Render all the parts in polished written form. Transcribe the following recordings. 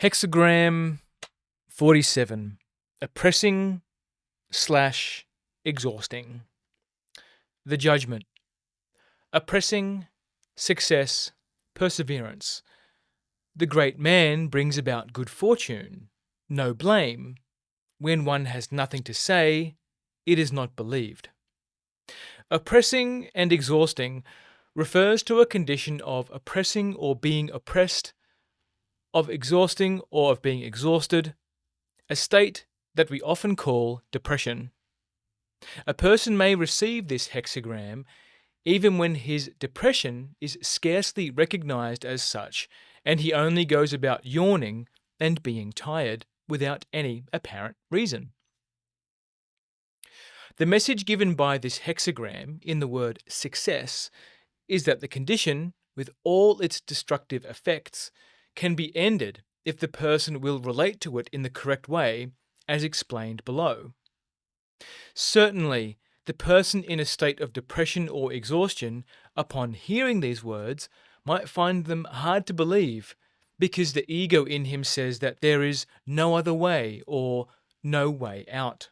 Hexagram 47. Oppressing slash exhausting. The judgment. Oppressing, success, perseverance. The great man brings about good fortune, no blame. When one has nothing to say, it is not believed. Oppressing and exhausting refers to a condition of oppressing or being oppressed, of exhausting or of being exhausted, a state that we often call depression. A person may receive this hexagram even when his depression is scarcely recognized as such, and he only goes about yawning and being tired without any apparent reason. The message given by this hexagram in the word success is that the condition, with all its destructive effects, can be ended if the person will relate to it in the correct way, as explained below. Certainly, the person in a state of depression or exhaustion, upon hearing these words, might find them hard to believe, because the ego in him says that there is no other way or no way out.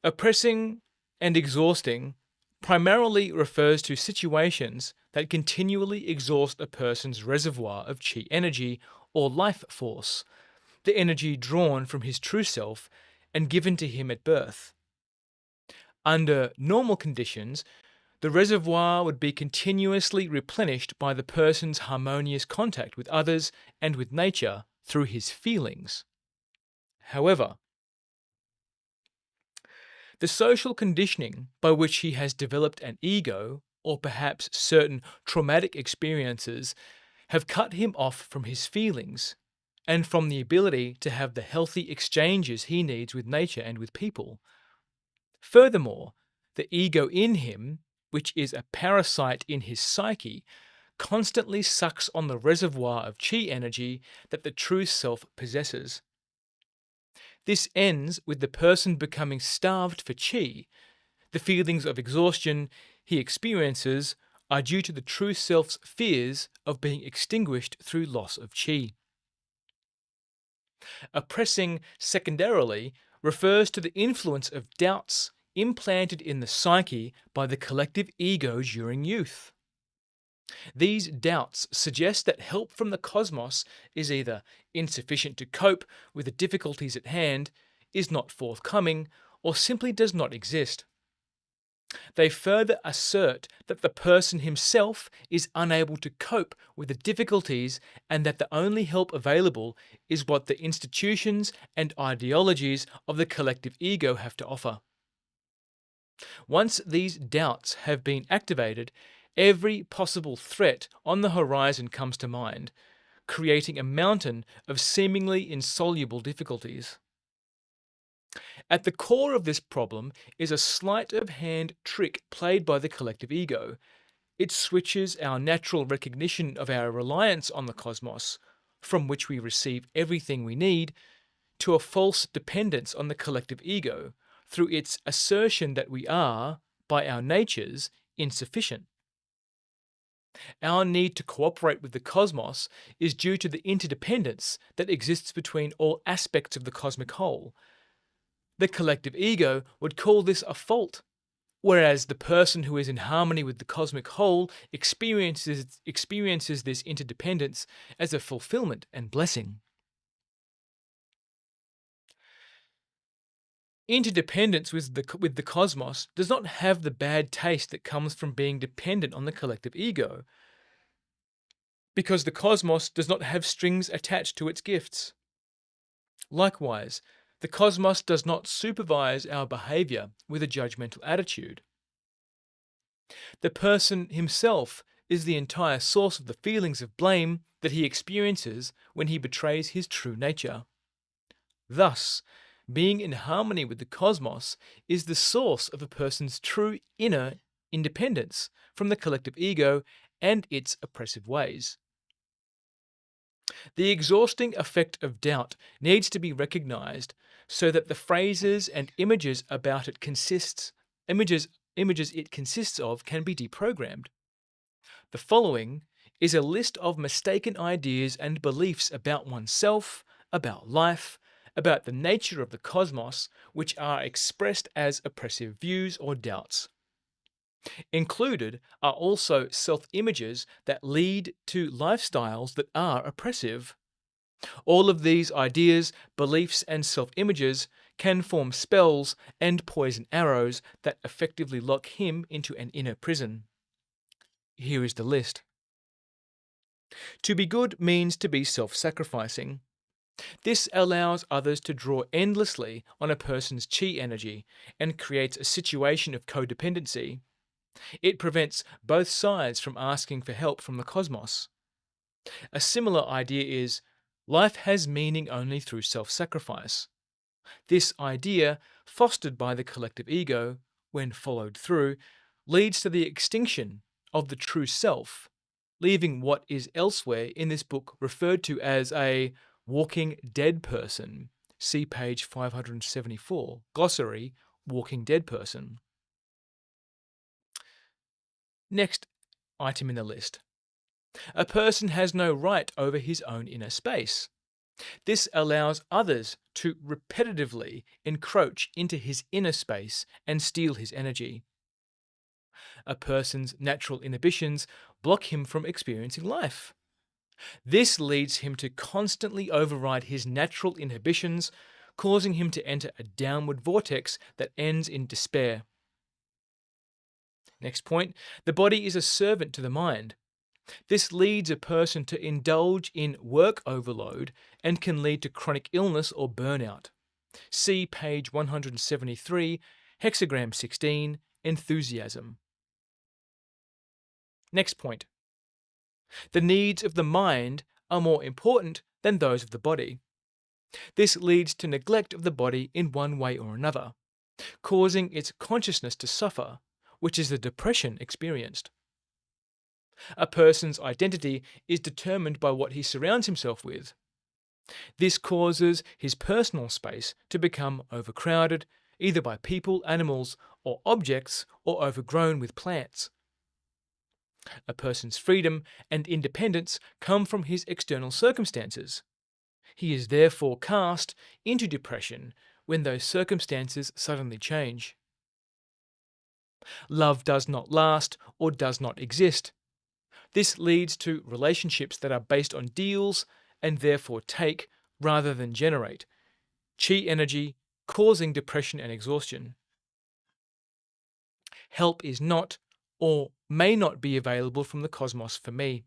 Oppressing and exhausting primarily refers to situations that continually exhaust a person's reservoir of chi energy or life force, the energy drawn from his true self and given to him at birth. Under normal conditions, the reservoir would be continuously replenished by the person's harmonious contact with others and with nature through his feelings. However, the social conditioning by which he has developed an ego, or perhaps certain traumatic experiences, have cut him off from his feelings and from the ability to have the healthy exchanges he needs with nature and with people. Furthermore, the ego in him, which is a parasite in his psyche, constantly sucks on the reservoir of chi energy that the true self possesses. This ends with the person becoming starved for chi. The feelings of exhaustion he experiences are due to the true self's fears of being extinguished through loss of chi. Oppressing, secondarily, refers to the influence of doubts implanted in the psyche by the collective ego during youth. These doubts suggest that help from the cosmos is either insufficient to cope with the difficulties at hand, is not forthcoming, or simply does not exist. They further assert that the person himself is unable to cope with the difficulties and that the only help available is what the institutions and ideologies of the collective ego have to offer. Once these doubts have been activated, every possible threat on the horizon comes to mind, creating a mountain of seemingly insoluble difficulties. At the core of this problem is a sleight of hand trick played by the collective ego. It switches our natural recognition of our reliance on the cosmos, from which we receive everything we need, to a false dependence on the collective ego, through its assertion that we are, by our natures, insufficient. Our need to cooperate with the cosmos is due to the interdependence that exists between all aspects of the cosmic whole. The collective ego would call this a fault, whereas the person who is in harmony with the cosmic whole experiences this interdependence as a fulfillment and blessing. Interdependence with the cosmos does not have the bad taste that comes from being dependent on the collective ego, because the cosmos does not have strings attached to its gifts. Likewise, the cosmos does not supervise our behavior with a judgmental attitude. The person himself is the entire source of the feelings of blame that he experiences when he betrays his true nature. Thus, being in harmony with the cosmos is the source of a person's true inner independence from the collective ego and its oppressive ways. The exhausting effect of doubt needs to be recognized so that the phrases and images it consists of can be deprogrammed. The following is a list of mistaken ideas and beliefs about oneself, about life, about the nature of the cosmos, which are expressed as oppressive views or doubts. Included are also self images that lead to lifestyles that are oppressive. All of these ideas, beliefs, and self images can form spells and poison arrows that effectively lock him into an inner prison. Here is the list. To be good means to be self sacrificing. This allows others to draw endlessly on a person's chi energy and creates a situation of codependency. It prevents both sides from asking for help from the cosmos. A similar idea is life has meaning only through self sacrifice. This idea, fostered by the collective ego, when followed through, leads to the extinction of the true self, leaving what is elsewhere in this book referred to as a walking dead person. See page 574, glossary, walking dead person. Next item in the list. A person has no right over his own inner space. This allows others to repetitively encroach into his inner space and steal his energy. A person's natural inhibitions block him from experiencing life. This leads him to constantly override his natural inhibitions, causing him to enter a downward vortex that ends in despair. Next point, the body is a servant to the mind. This leads a person to indulge in work overload and can lead to chronic illness or burnout. See page 173, Hexagram 16, enthusiasm. Next point. The needs of the mind are more important than those of the body. This leads to neglect of the body in one way or another, causing its consciousness to suffer, which is the depression experienced. A person's identity is determined by what he surrounds himself with. This causes his personal space to become overcrowded, either by people, animals, or objects, or overgrown with plants. A person's freedom and independence come from his external circumstances. He is therefore cast into depression when those circumstances suddenly change. Love does not last or does not exist. This leads to relationships that are based on deals and therefore take rather than generate chi energy, causing depression and exhaustion. Help is not or may not be available from the cosmos for me.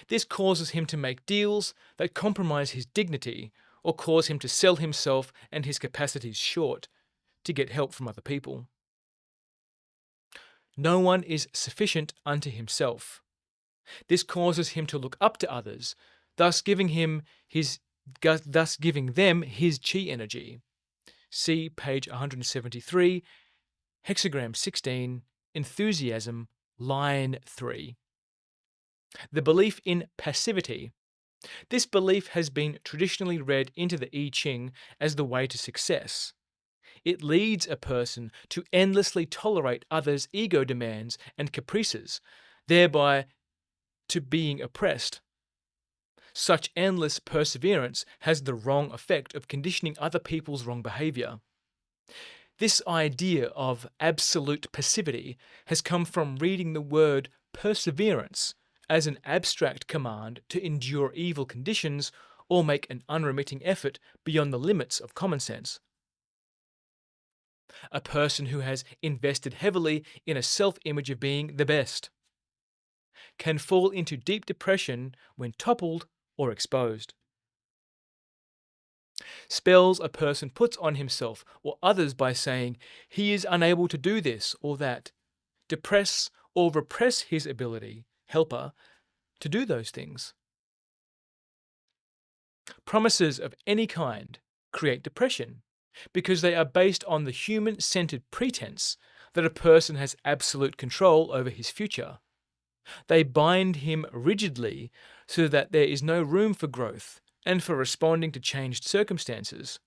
This causes him to make deals that compromise his dignity or cause him to sell himself and his capacities short to get help from other people. No one is sufficient unto himself. This causes him to look up to others, thus giving them his chi energy. See page 173, Hexagram 16, enthusiasm, line 3. The belief in passivity. This belief has been traditionally read into the I Ching as the way to success. It leads a person to endlessly tolerate others' ego demands and caprices, thereby to being oppressed. Such endless perseverance has the wrong effect of conditioning other people's wrong behavior. This idea of absolute passivity has come from reading the word perseverance as an abstract command to endure evil conditions or make an unremitting effort beyond the limits of common sense. A person who has invested heavily in a self-image of being the best can fall into deep depression when toppled or exposed. Spells a person puts on himself or others by saying he is unable to do this or that, depress or repress his ability, helper, to do those things. Promises of any kind create depression because they are based on the human-centered pretense that a person has absolute control over his future. They bind him rigidly so that there is no room for growth and for responding to changed circumstances.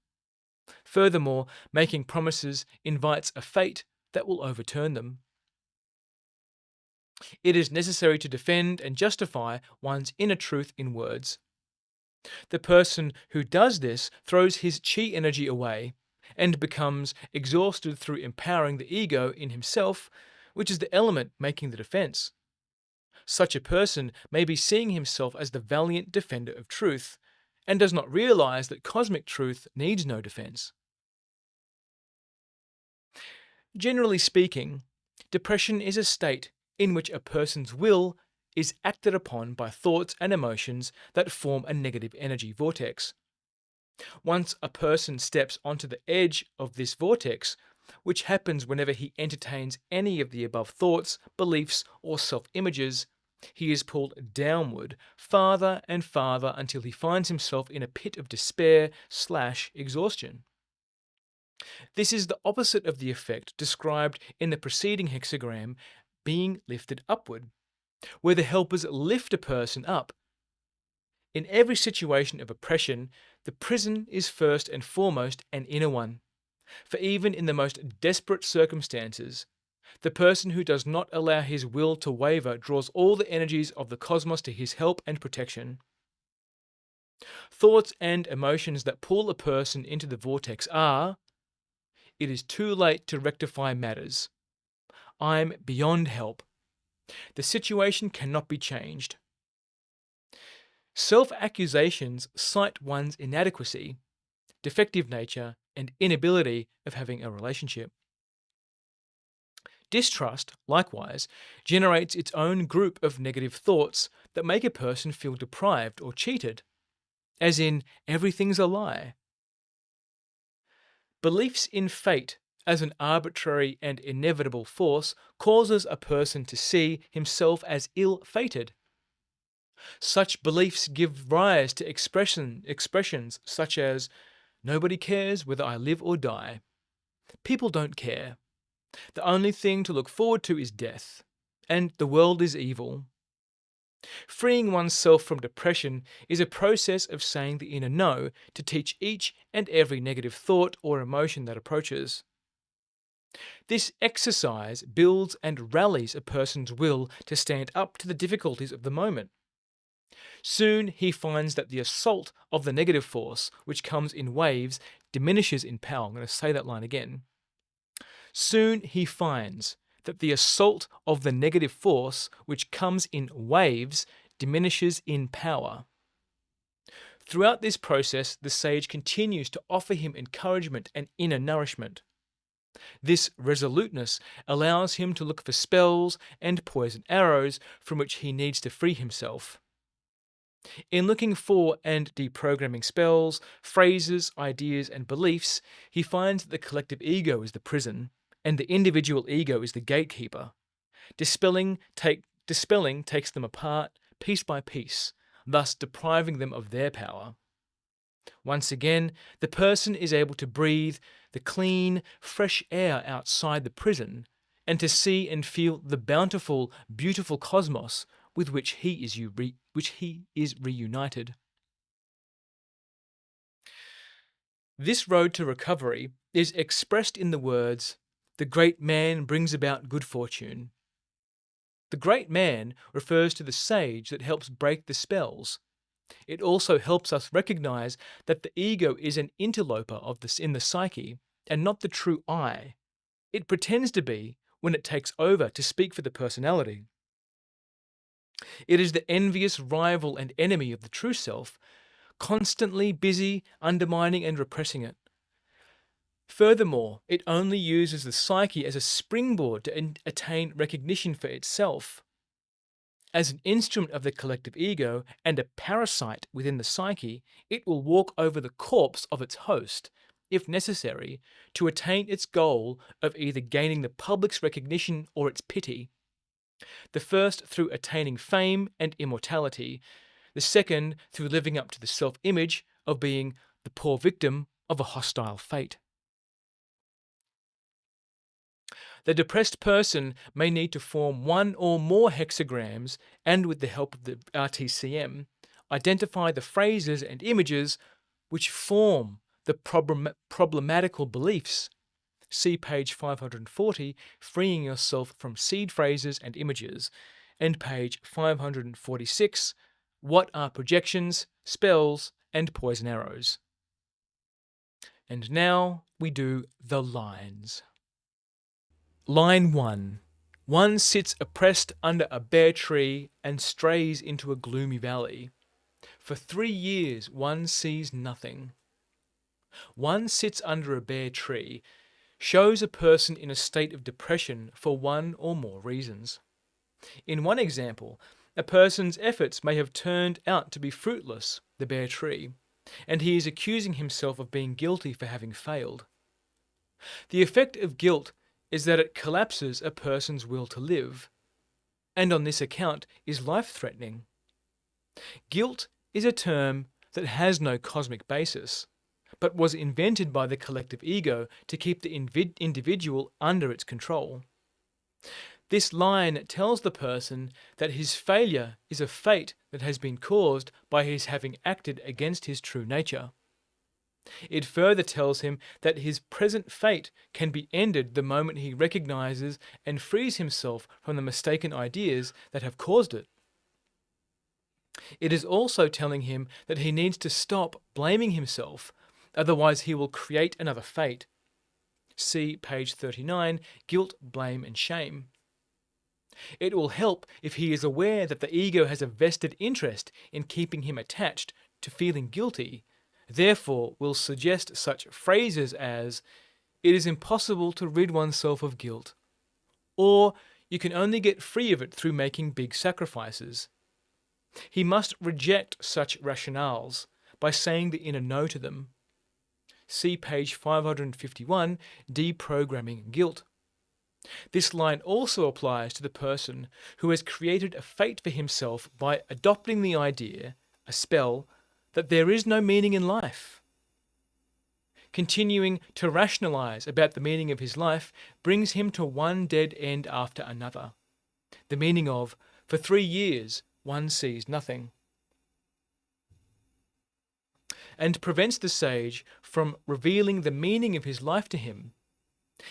Furthermore, making promises invites a fate that will overturn them. It is necessary to defend and justify one's inner truth in words. The person who does this throws his chi energy away and becomes exhausted through empowering the ego in himself, which is the element making the defense. Such a person may be seeing himself as the valiant defender of truth and does not realize that cosmic truth needs no defense. Generally speaking, depression is a state in which a person's will is acted upon by thoughts and emotions that form a negative energy vortex. Once a person steps onto the edge of this vortex, which happens whenever he entertains any of the above thoughts, beliefs, or self images, he is pulled downward farther and farther until he finds himself in a pit of despair/exhaustion. This is the opposite of the effect described in the preceding hexagram, being lifted upward, where the helpers lift a person up. In every situation of oppression, the prison is first and foremost an inner one. For even in the most desperate circumstances, the person who does not allow his will to waver draws all the energies of the cosmos to his help and protection. Thoughts and emotions that pull a person into the vortex are: it is too late to rectify matters. I'm beyond help. The situation cannot be changed. Self-accusations cite one's inadequacy, defective nature, and inability of having a relationship. Distrust, likewise, generates its own group of negative thoughts that make a person feel deprived or cheated, as in, everything's a lie. Beliefs in fate as an arbitrary and inevitable force causes a person to see himself as ill-fated. Such beliefs give rise to expressions such as, nobody cares whether I live or die. People don't care. The only thing to look forward to is death. And the world is evil. Freeing oneself from depression is a process of saying the inner no to teach each and every negative thought or emotion that approaches. This exercise builds and rallies a person's will to stand up to the difficulties of the moment. Soon he finds that the assault of the negative force, which comes in waves, diminishes in power. I'm going to say that line again. Soon he finds that the assault of the negative force, which comes in waves, diminishes in power. Throughout this process, the sage continues to offer him encouragement and inner nourishment. This resoluteness allows him to look for spells and poison arrows from which he needs to free himself. In looking for and deprogramming spells, phrases, ideas, and beliefs, he finds that the collective ego is the prison, and the individual ego is the gatekeeper. Dispelling takes them apart piece by piece, thus depriving them of their power. Once again, the person is able to breathe the clean, fresh air outside the prison and to see and feel the bountiful, beautiful cosmos with which he is reunited. This road to recovery is expressed in the words, "The great man brings about good fortune." The great man refers to the sage that helps break the spells. It also helps us recognize that the ego is an interloper in the psyche and not the true I. It pretends to be when it takes over to speak for the personality. It is the envious rival and enemy of the true self, constantly busy undermining and repressing it. Furthermore, it only uses the psyche as a springboard to attain recognition for itself. As an instrument of the collective ego and a parasite within the psyche, it will walk over the corpse of its host, if necessary, to attain its goal of either gaining the public's recognition or its pity. The first through attaining fame and immortality, the second through living up to the self-image of being the poor victim of a hostile fate. The depressed person may need to form one or more hexagrams and, with the help of the RTCM, identify the phrases and images which form the problematical beliefs. See page 540, Freeing Yourself from Seed Phrases and Images, and page 546, What are Projections, Spells, and Poison Arrows? And now we do the lines. Line 1. One sits oppressed under a bare tree and strays into a gloomy valley. For 3 years one sees nothing. One sits under a bare tree shows a person in a state of depression for one or more reasons. In one example, a person's efforts may have turned out to be fruitless, the bare tree, and he is accusing himself of being guilty for having failed. The effect of guilt is that it collapses a person's will to live, and on this account is life-threatening. Guilt is a term that has no cosmic basis, but was invented by the collective ego to keep the individual under its control. This line tells the person that his failure is a fate that has been caused by his having acted against his true nature. It further tells him that his present fate can be ended the moment he recognizes and frees himself from the mistaken ideas that have caused it. It is also telling him that he needs to stop blaming himself, otherwise he will create another fate. See page 39, Guilt, Blame and Shame. It will help if he is aware that the ego has a vested interest in keeping him attached to feeling guilty, therefore will suggest such phrases as, "It is impossible to rid oneself of guilt," or "You can only get free of it through making big sacrifices." He must reject such rationales by saying the inner no to them. See page 551, Deprogramming Guilt. This line also applies to the person who has created a fate for himself by adopting the idea, a spell, that there is no meaning in life. Continuing to rationalize about the meaning of his life brings him to one dead end after another. The meaning of, for 3 years, one sees nothing. And prevents the sage from revealing the meaning of his life to him.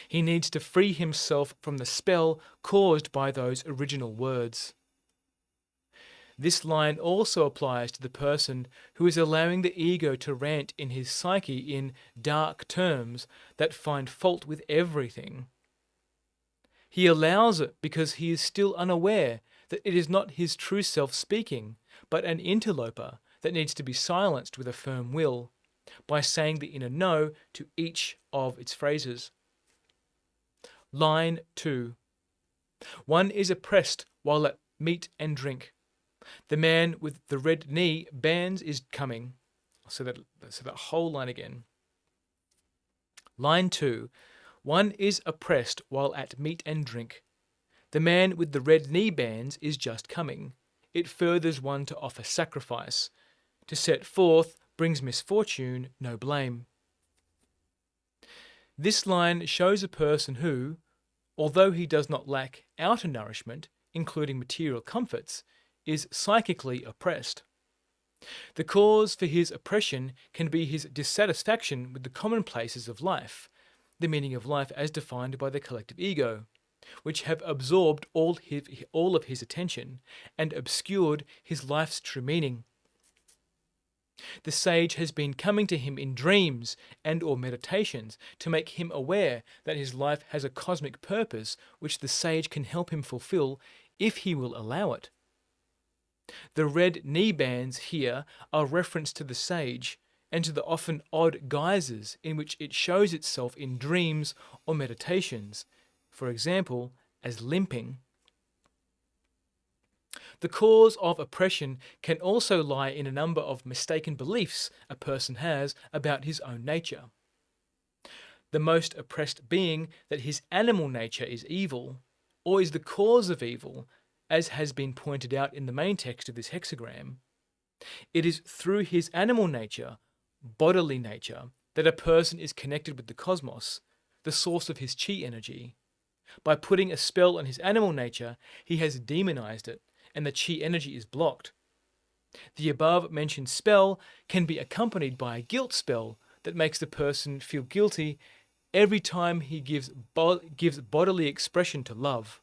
He needs to free himself from the spell caused by those original words. This line also applies to the person who is allowing the ego to rant in his psyche in dark terms that find fault with everything. He allows it because he is still unaware that it is not his true self speaking, but an interloper that needs to be silenced with a firm will by saying the inner no to each of its phrases. Line 2. One is oppressed while at meat and drink. The man with the red knee bands is coming. So that whole line again. Line 2. One is oppressed while at meat and drink. The man with the red knee bands is just coming. It furthers one to offer sacrifice. To set forth brings misfortune, no blame. This line shows a person who, although he does not lack outer nourishment, including material comforts, is psychically oppressed. The cause for his oppression can be his dissatisfaction with the commonplaces of life, the meaning of life as defined by the collective ego, which have absorbed all of his attention and obscured his life's true meaning. The sage has been coming to him in dreams and or meditations to make him aware that his life has a cosmic purpose which the sage can help him fulfill if he will allow it. The red knee bands here are reference to the sage and to the often odd guises in which it shows itself in dreams or meditations, for example, as limping. The cause of oppression can also lie in a number of mistaken beliefs a person has about his own nature. The most oppressed being that his animal nature is evil, or is the cause of evil, as has been pointed out in the main text of this hexagram. It is through his animal nature, bodily nature, that a person is connected with the cosmos, the source of his chi energy. By putting a spell on his animal nature, he has demonized it, and the chi energy is blocked. The above mentioned spell can be accompanied by a guilt spell that makes the person feel guilty every time he gives bodily expression to love.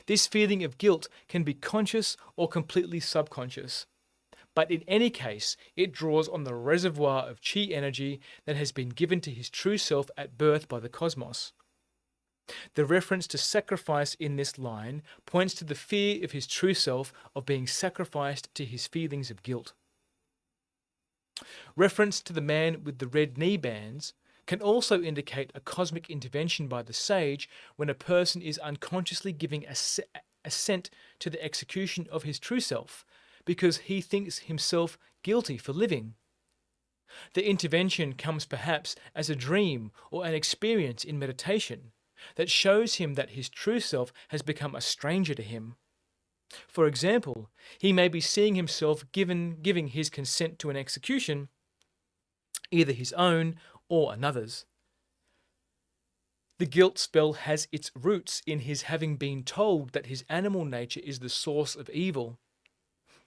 This feeling of guilt can be conscious or completely subconscious, but in any case, it draws on the reservoir of chi energy that has been given to his true self at birth by the cosmos. The reference to sacrifice in this line points to the fear of his true self of being sacrificed to his feelings of guilt. Reference to the man with the red knee bands can also indicate a cosmic intervention by the sage when a person is unconsciously giving assent to the execution of his true self because he thinks himself guilty for living. The intervention comes perhaps as a dream or an experience in meditation that shows him that his true self has become a stranger to him. For example, he may be seeing himself giving his consent to an execution, either his own or another's. The guilt spell has its roots in his having been told that his animal nature is the source of evil.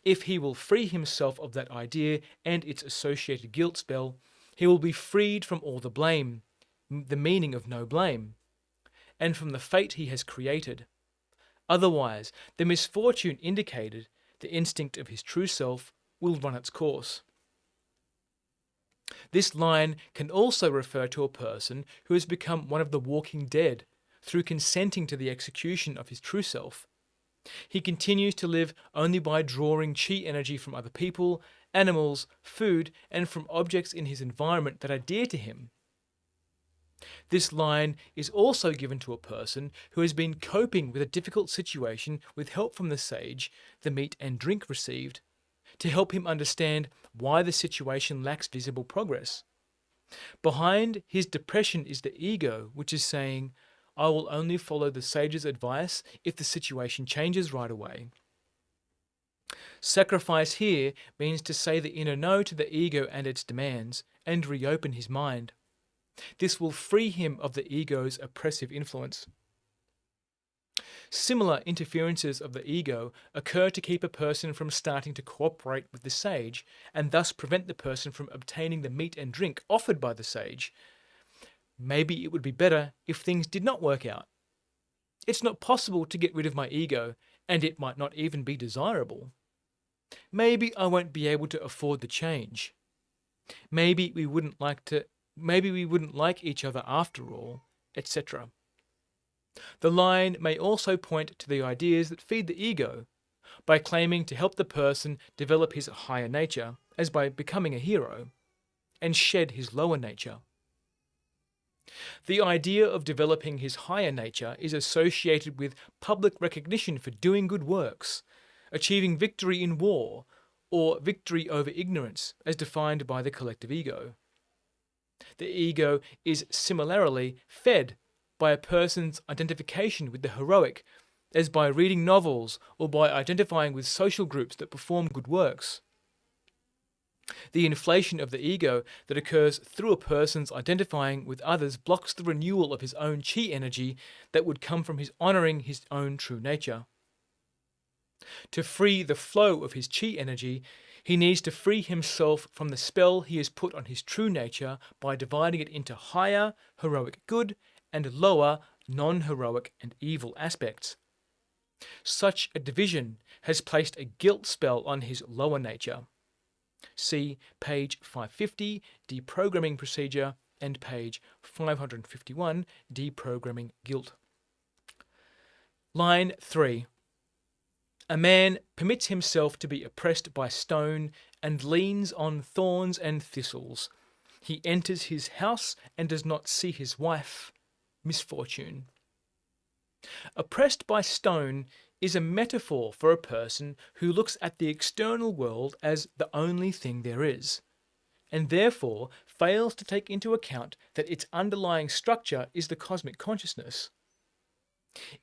If he will free himself of that idea and its associated guilt spell, he will be freed from all the blame, the meaning of no blame, and from the fate he has created. Otherwise, the misfortune indicated, the instinct of his true self, will run its course. This line can also refer to a person who has become one of the walking dead through consenting to the execution of his true self. He continues to live only by drawing chi energy from other people, animals, food, and from objects in his environment that are dear to him. This line is also given to a person who has been coping with a difficult situation with help from the sage, the meat and drink received, to help him understand why the situation lacks visible progress. Behind his depression is the ego, which is saying, I will only follow the sage's advice if the situation changes right away. Sacrifice here means to say the inner no to the ego and its demands, and reopen his mind. This will free him of the ego's oppressive influence. Similar interferences of the ego occur to keep a person from starting to cooperate with the sage, and thus prevent the person from obtaining the meat and drink offered by the sage. Maybe it would be better if things did not work out. It's not possible to get rid of my ego, and it might not even be desirable. Maybe I won't be able to afford the change. Maybe we wouldn't like each other after all, etc. The line may also point to the ideas that feed the ego, by claiming to help the person develop his higher nature, as by becoming a hero, and shed his lower nature. The idea of developing his higher nature is associated with public recognition for doing good works, achieving victory in war, or victory over ignorance, as defined by the collective ego. The ego is similarly fed by a person's identification with the heroic, as by reading novels or by identifying with social groups that perform good works. The inflation of the ego that occurs through a person's identifying with others blocks the renewal of his own chi energy that would come from his honoring his own true nature. To free the flow of his chi energy, he needs to free himself from the spell he has put on his true nature by dividing it into higher, heroic good, and lower, non-heroic and evil aspects. Such a division has placed a guilt spell on his lower nature. See page 550, Deprogramming Procedure, and page 551, Deprogramming Guilt. Line 3. A man permits himself to be oppressed by stone and leans on thorns and thistles. He enters his house and does not see his wife. Misfortune. Oppressed by stone is a metaphor for a person who looks at the external world as the only thing there is, and therefore fails to take into account that its underlying structure is the cosmic consciousness.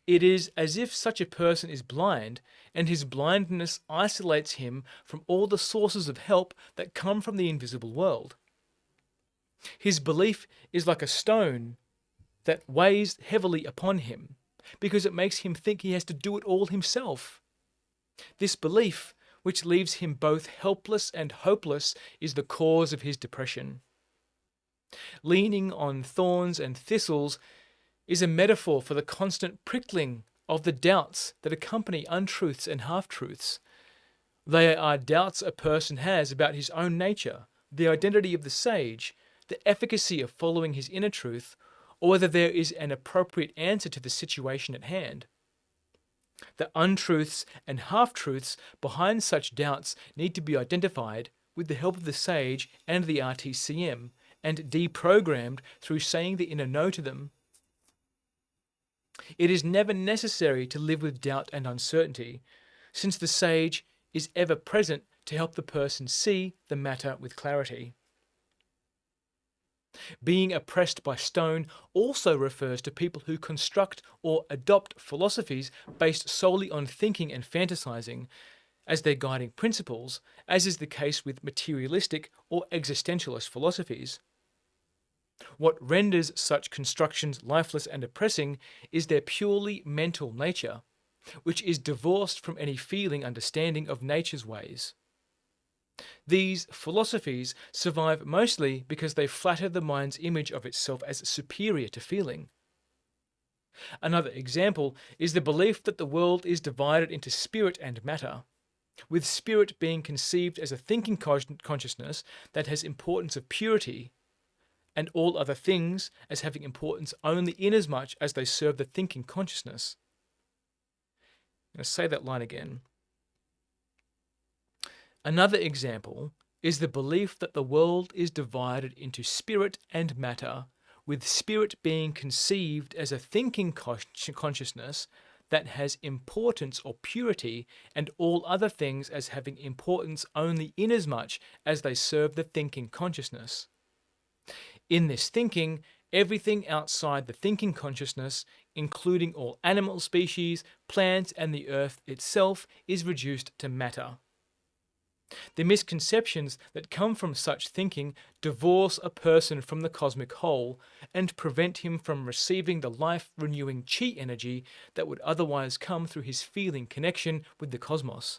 It is as if such a person is blind, and his blindness isolates him from all the sources of help that come from the invisible world. His belief is like a stone that weighs heavily upon him, because it makes him think he has to do it all himself. This belief, which leaves him both helpless and hopeless, is the cause of his depression. Leaning on thorns and thistles is a metaphor for the constant prickling of the doubts that accompany untruths and half-truths. They are doubts a person has about his own nature, the identity of the sage, the efficacy of following his inner truth, or whether there is an appropriate answer to the situation at hand. The untruths and half-truths behind such doubts need to be identified with the help of the sage and the RTCM, and deprogrammed through saying the inner no to them. It is never necessary to live with doubt and uncertainty, since the sage is ever present to help the person see the matter with clarity. Being oppressed by stone also refers to people who construct or adopt philosophies based solely on thinking and fantasizing as their guiding principles, as is the case with materialistic or existentialist philosophies. What renders such constructions lifeless and oppressing is their purely mental nature, which is divorced from any feeling understanding of nature's ways. These philosophies survive mostly because they flatter the mind's image of itself as superior to feeling. Another example is the belief that the world is divided into spirit and matter, with spirit being conceived as a thinking consciousness that has importance of purity, and all other things as having importance only inasmuch as they serve the thinking consciousness. I'm going to say that line again. Another example is the belief that the world is divided into spirit and matter, with spirit being conceived as a thinking consciousness that has importance or purity, and all other things as having importance only inasmuch as they serve the thinking consciousness. In this thinking, everything outside the thinking consciousness, including all animal species, plants, and the earth itself, is reduced to matter. The misconceptions that come from such thinking divorce a person from the cosmic whole and prevent him from receiving the life-renewing chi energy that would otherwise come through his feeling connection with the cosmos.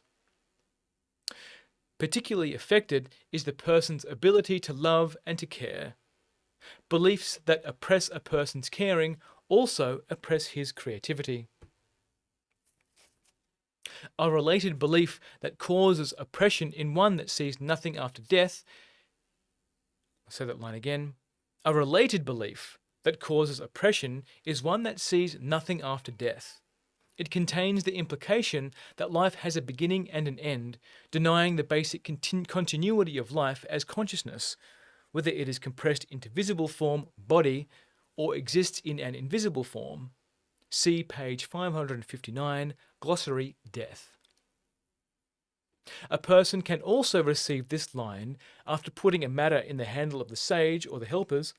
Particularly affected is the person's ability to love and to care. Beliefs that oppress a person's caring also oppress his creativity. A related belief that causes oppression in one that sees nothing after death. I'll say that line again. A related belief that causes oppression is one that sees nothing after death. It contains the implication that life has a beginning and an end, denying the basic continuity of life as consciousness, whether it is compressed into visible form, body, or exists in an invisible form. See page 559, glossary, death. A person can also receive this line after putting a matter in the handle of the sage or the helpers.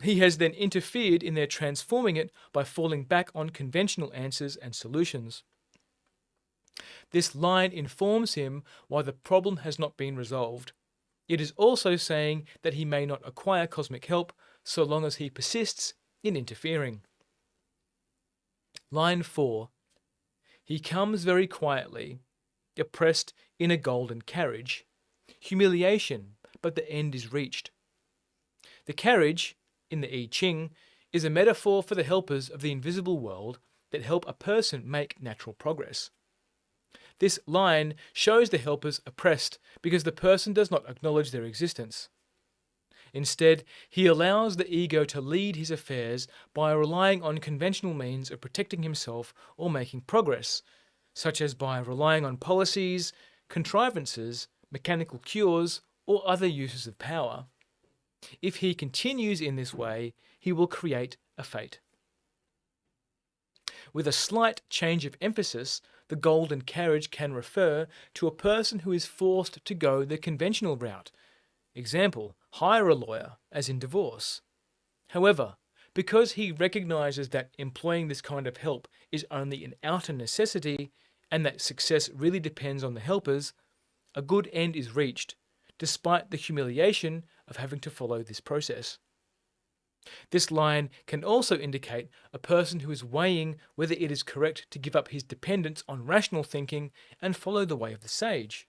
He has then interfered in their transforming it by falling back on conventional answers and solutions. This line informs him why the problem has not been resolved. It is also saying that he may not acquire cosmic help so long as he persists in interfering. Line 4. He comes very quietly, oppressed in a golden carriage. Humiliation, but the end is reached. The carriage, in the I Ching, is a metaphor for the helpers of the invisible world that help a person make natural progress. This line shows the helpers oppressed because the person does not acknowledge their existence. Instead, he allows the ego to lead his affairs by relying on conventional means of protecting himself or making progress, such as by relying on policies, contrivances, mechanical cures, or other uses of power. If he continues in this way, he will create a fate. With a slight change of emphasis, the golden carriage can refer to a person who is forced to go the conventional route. Example, hire a lawyer, as in divorce. However, because he recognizes that employing this kind of help is only an outer necessity and that success really depends on the helpers, a good end is reached, despite the humiliation of having to follow this process. This line can also indicate a person who is weighing whether it is correct to give up his dependence on rational thinking and follow the way of the sage.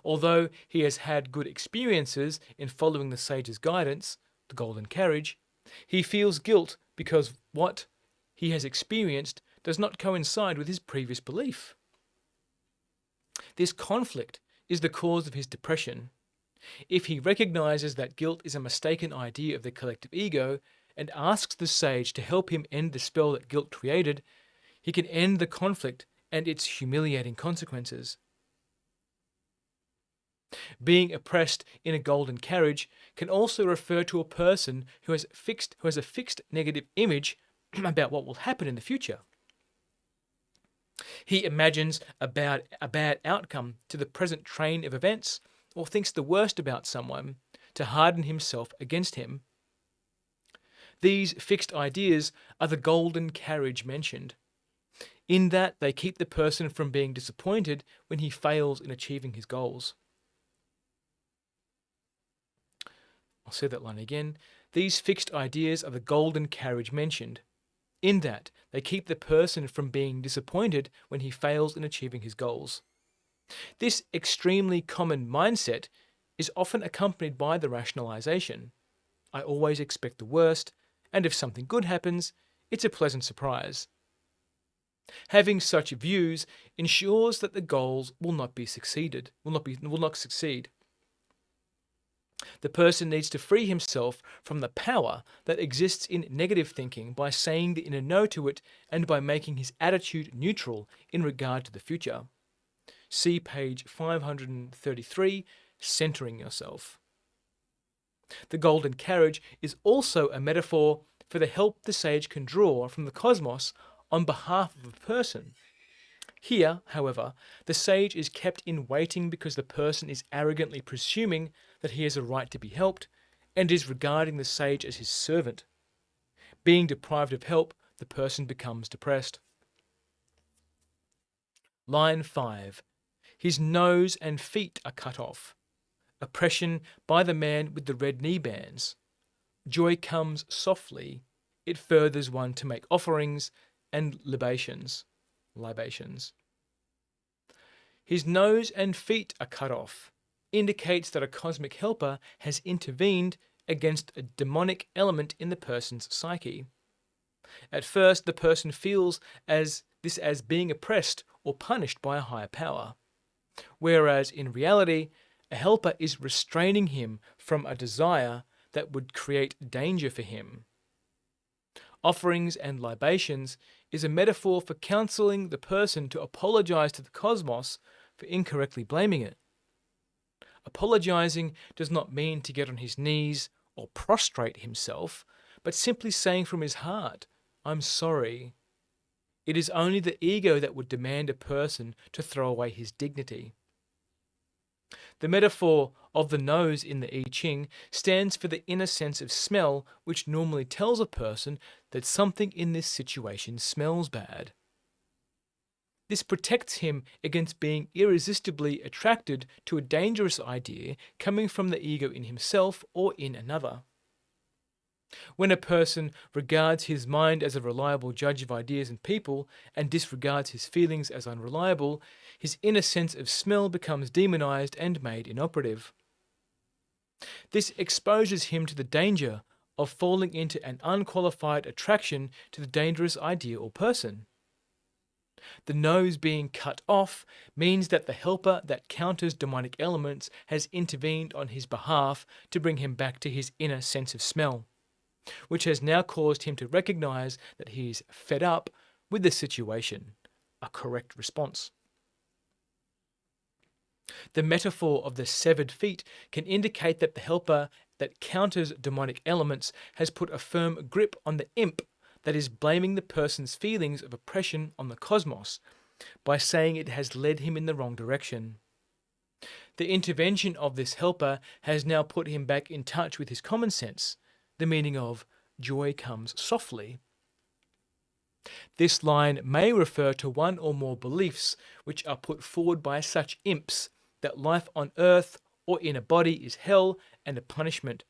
Although he has had good experiences in following the sage's guidance, the golden carriage, he feels guilt because what he has experienced does not coincide with his previous belief. This conflict is the cause of his depression. If he recognizes that guilt is a mistaken idea of the collective ego and asks the sage to help him end the spell that guilt created, he can end the conflict and its humiliating consequences. Being oppressed in a golden carriage can also refer to a person who has a fixed negative image about what will happen in the future. He imagines a bad outcome to the present train of events, or thinks the worst about someone to harden himself against him. These fixed ideas are the golden carriage mentioned, in that they keep the person from being disappointed when he fails in achieving his goals. I'll say that line again. These fixed ideas are the golden carriage mentioned, in that they keep the person from being disappointed when he fails in achieving his goals. This extremely common mindset is often accompanied by the rationalization: I always expect the worst, and if something good happens, it's a pleasant surprise. Having such views ensures that the goals will not succeed. The person needs to free himself from the power that exists in negative thinking by saying the inner no to it and by making his attitude neutral in regard to the future. See page 533, Centering Yourself. The golden carriage is also a metaphor for the help the sage can draw from the cosmos on behalf of a person. Here, however, the sage is kept in waiting because the person is arrogantly presuming that he has a right to be helped and is regarding the sage as his servant. Being deprived of help, the person becomes depressed. Line 5. His nose and feet are cut off. Oppression by the man with the red knee bands. Joy comes softly. It furthers one to make offerings and libations. His nose and feet are cut off indicates that a cosmic helper has intervened against a demonic element in the person's psyche. At first, the person feels as being oppressed or punished by a higher power, whereas in reality, a helper is restraining him from a desire that would create danger for him. Offerings and libations is a metaphor for counseling the person to apologize to the cosmos for incorrectly blaming it. Apologizing does not mean to get on his knees or prostrate himself, but simply saying from his heart, I'm sorry. It is only the ego that would demand a person to throw away his dignity. The metaphor of the nose in the I Ching stands for the inner sense of smell, which normally tells a person that something in this situation smells bad. This protects him against being irresistibly attracted to a dangerous idea coming from the ego in himself or in another. When a person regards his mind as a reliable judge of ideas and people and disregards his feelings as unreliable, his inner sense of smell becomes demonized and made inoperative. This exposes him to the danger of falling into an unqualified attraction to the dangerous idea or person. The nose being cut off means that the helper that counters demonic elements has intervened on his behalf to bring him back to his inner sense of smell, which has now caused him to recognize that he is fed up with the situation, a correct response. The metaphor of the severed feet can indicate that the helper that counters demonic elements has put a firm grip on the imp that is blaming the person's feelings of oppression on the cosmos by saying it has led him in the wrong direction. The intervention of this helper has now put him back in touch with his common sense, the meaning of joy comes softly. This line may refer to one or more beliefs which are put forward by such imps that life on earth or in a body is hell and a punishment,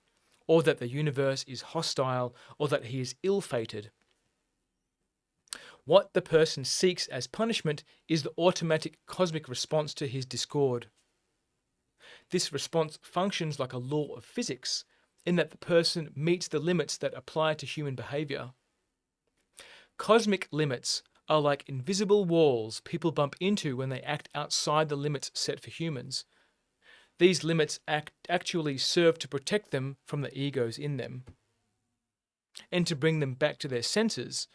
or that the universe is hostile, or that he is ill-fated. What the person seeks as punishment is the automatic cosmic response to his discord. This response functions like a law of physics, in that the person meets the limits that apply to human behavior. Cosmic limits are like invisible walls people bump into when they act outside the limits set for humans. These limits actually serve to protect them from the egos in them, and to bring them back to their senses.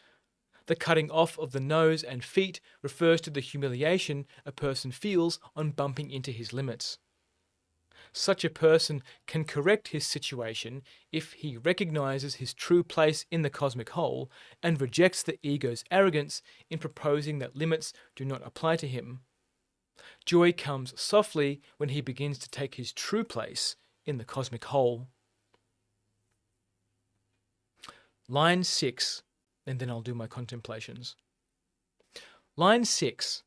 The cutting off of the nose and feet refers to the humiliation a person feels on bumping into his limits. Such a person can correct his situation if he recognizes his true place in the cosmic whole and rejects the ego's arrogance in proposing that limits do not apply to him. Joy comes softly when he begins to take his true place in the cosmic whole. Line 6, and then I'll do my contemplations. Line 6.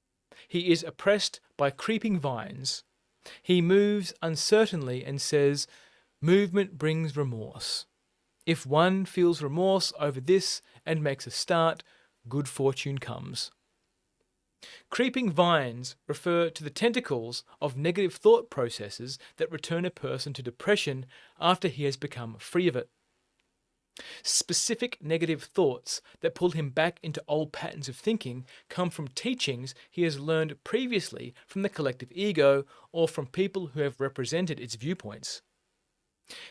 He is oppressed by creeping vines. He moves uncertainly and says, movement brings remorse. If one feels remorse over this and makes a start, good fortune comes. Creeping vines refer to the tentacles of negative thought processes that return a person to depression after he has become free of it. Specific negative thoughts that pull him back into old patterns of thinking come from teachings he has learned previously from the collective ego or from people who have represented its viewpoints.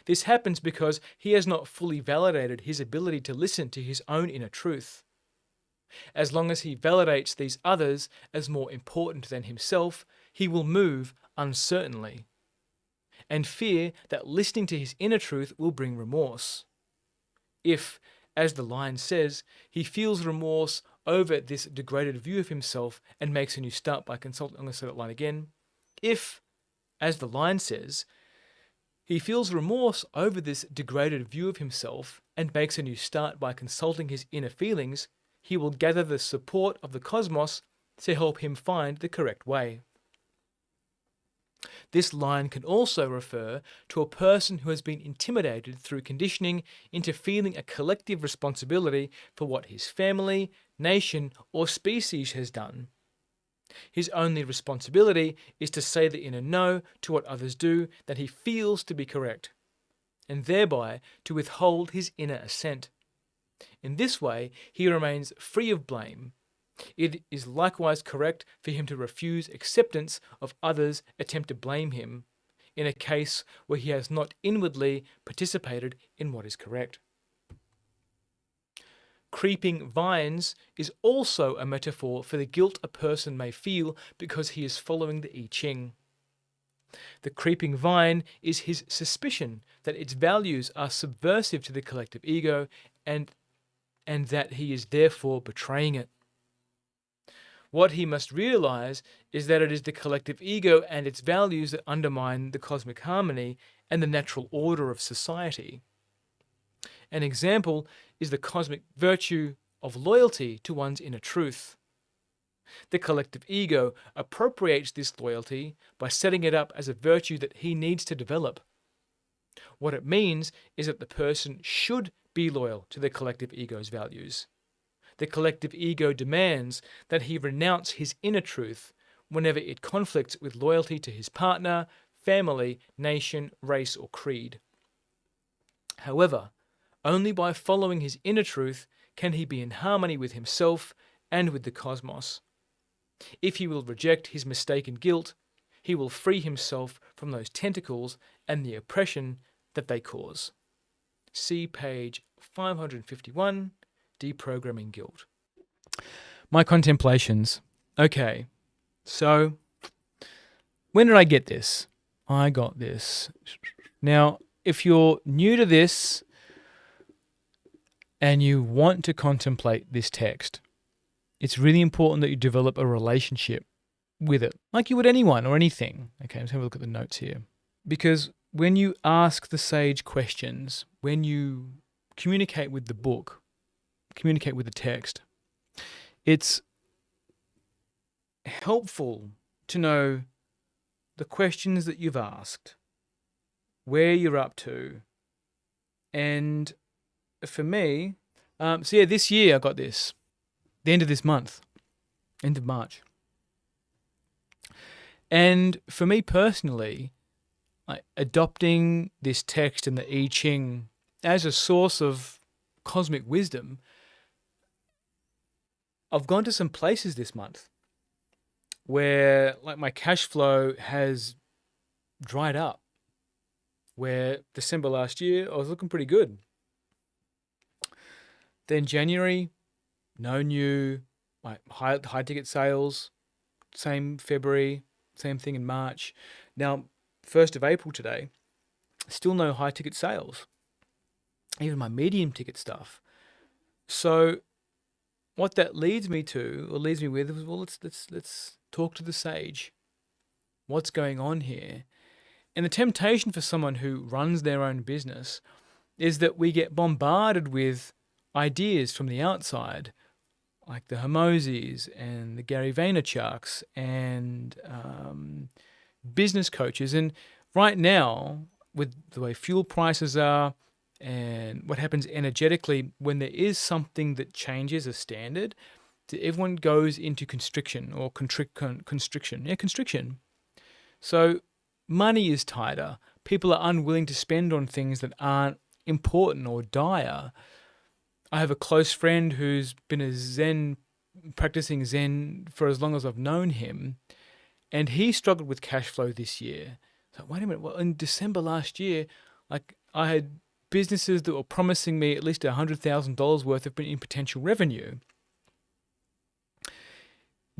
This happens because he has not fully validated his ability to listen to his own inner truth. As long as he validates these others as more important than himself, he will move uncertainly, and fear that listening to his inner truth will bring remorse. If, as the line says, he feels remorse over this degraded view of himself and makes a new start by consulting, I'm going to say that line again. If, as the line says, he feels remorse over this degraded view of himself and makes a new start by consulting his inner feelings, he will gather the support of the cosmos to help him find the correct way. This line can also refer to a person who has been intimidated through conditioning into feeling a collective responsibility for what his family, nation, or species has done. His only responsibility is to say the inner no to what others do that he feels to be correct, and thereby to withhold his inner assent. In this way, he remains free of blame. It is likewise correct for him to refuse acceptance of others' attempt to blame him, in a case where he has not inwardly participated in what is correct. Creeping vines is also a metaphor for the guilt a person may feel because he is following the I Ching. The creeping vine is his suspicion that its values are subversive to the collective ego and that he is therefore betraying it. What he must realize is that it is the collective ego and its values that undermine the cosmic harmony and the natural order of society. An example is the cosmic virtue of loyalty to one's inner truth. The collective ego appropriates this loyalty by setting it up as a virtue that he needs to develop. What it means is that the person should be loyal to the collective ego's values. The collective ego demands that he renounce his inner truth whenever it conflicts with loyalty to his partner, family, nation, race, or creed. However, only by following his inner truth can he be in harmony with himself and with the cosmos. If he will reject his mistaken guilt, he will free himself from those tentacles and the oppression that they cause. See page 551, Deprogramming Guilt. My contemplations. Okay, so when did I get this? I got this. Now, if you're new to this and you want to contemplate this text, it's really important that you develop a relationship with it, like you would anyone or anything. Okay, let's have a look at the notes here. Because when you ask the sage questions, when you communicate with the book, communicate with the text, it's helpful to know the questions that you've asked, where you're up to, and for me, this year I got this, the end of this month, end of March. And for me personally, adopting this text and the I Ching as a source of cosmic wisdom, I've gone to some places this month where like my cash flow has dried up. Where December last year I was looking pretty good. Then January, no new like high ticket sales. Same February, same thing in March. Now, 1st of April today, still no high ticket sales. Even my medium ticket stuff. So what that leads me to, or leads me with, is well, let's talk to the sage. What's going on here? And the temptation for someone who runs their own business is that we get bombarded with ideas from the outside, like the Hermoses and the Gary Vaynerchuks and business coaches. And right now, with the way fuel prices are and what happens energetically when there is something that changes a standard, everyone goes into constriction or constriction. Yeah, constriction. So money is tighter. People are unwilling to spend on things that aren't important or dire. I have a close friend who's been practicing Zen for as long as I've known him, and he struggled with cash flow this year. So wait a minute, well, in December last year, like I had businesses that were promising me at least $100,000 worth of in potential revenue.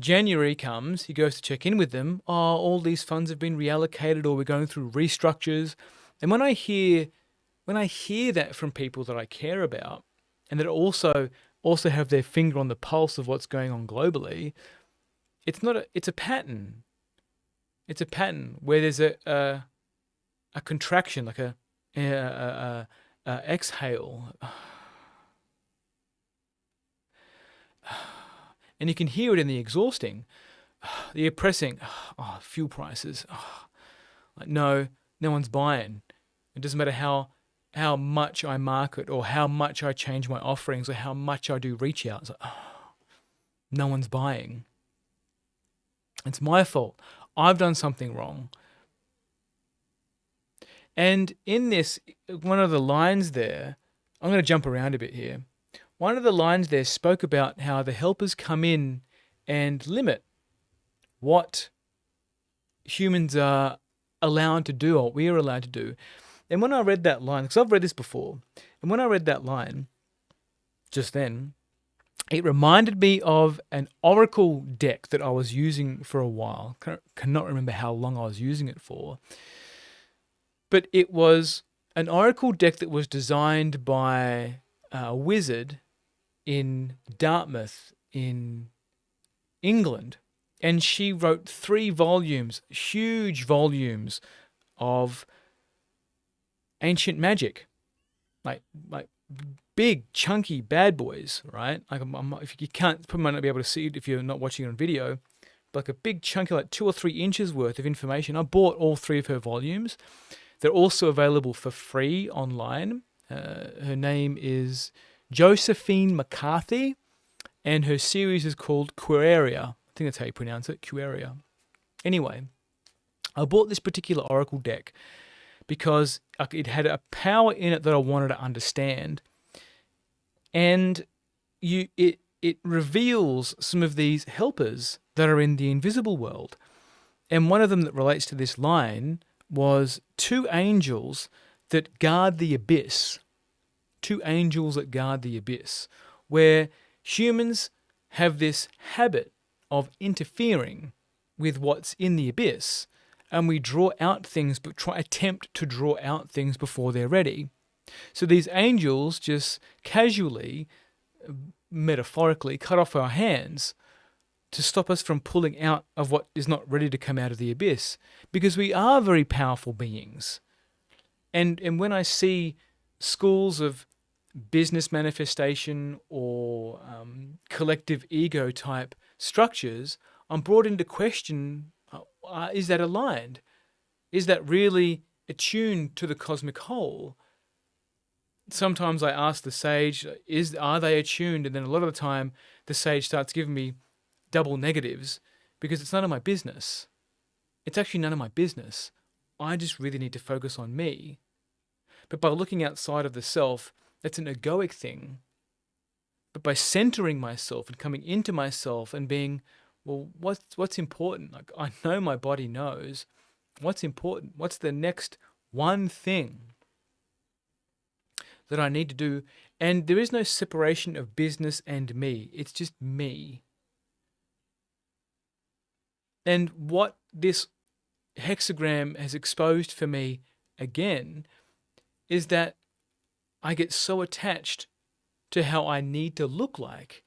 January comes, he goes to check in with them. Oh, all these funds have been reallocated, or we're going through restructures. And when I hear that from people that I care about, and that also have their finger on the pulse of what's going on globally, it's a pattern. It's a pattern where there's a contraction, like a exhale, and you can hear it in the exhausting, the oppressing. Oh, fuel prices. Oh, like no one's buying. It doesn't matter how much I market or how much I change my offerings or how much I do reach out. It's like, oh, no one's buying. It's my fault. I've done something wrong. And in this, one of the lines there, I'm going to jump around a bit here. One of the lines there spoke about how the helpers come in and limit what humans are allowed to do or we are allowed to do. And when I read that line, because I've read this before, and when I read that line just then, it reminded me of an oracle deck that I was using for a while. Cannot remember how long I was using it for. But it was an oracle deck that was designed by a wizard in Dartmouth in England. And she wrote 3 volumes, huge volumes of ancient magic, like big, chunky bad boys, right? Like if you can't, probably might not be able to see it if you're not watching it on video, but like a big chunky, like 2 or 3 inches worth of information. I bought all 3 of her volumes. They're also available for free online. Her name is Josephine McCarthy, and her series is called Queria. I think that's how you pronounce it, Queria. Anyway, I bought this particular oracle deck because it had a power in it that I wanted to understand. And it reveals some of these helpers that are in the invisible world. And one of them that relates to this line was 2 angels that guard the abyss. 2 angels that guard the abyss, where humans have this habit of interfering with what's in the abyss, and we draw out things, but attempt to draw out things before they're ready. So these angels just casually, metaphorically, cut off our hands to stop us from pulling out of what is not ready to come out of the abyss, because we are very powerful beings. And when I see schools of business manifestation or collective ego type structures, I'm brought into question, is that aligned? Is that really attuned to the cosmic whole? Sometimes I ask the sage, are they attuned? And then a lot of the time the sage starts giving me double negatives because it's none of my business. It's actually none of my business. I just really need to focus on me. But by looking outside of the self, that's an egoic thing. But by centering myself and coming into myself and being, well, what's important? Like, I know my body knows what's important. What's the next one thing that I need to do? And there is no separation of business and me. It's just me. And what this hexagram has exposed for me again is that I get so attached to how I need to look like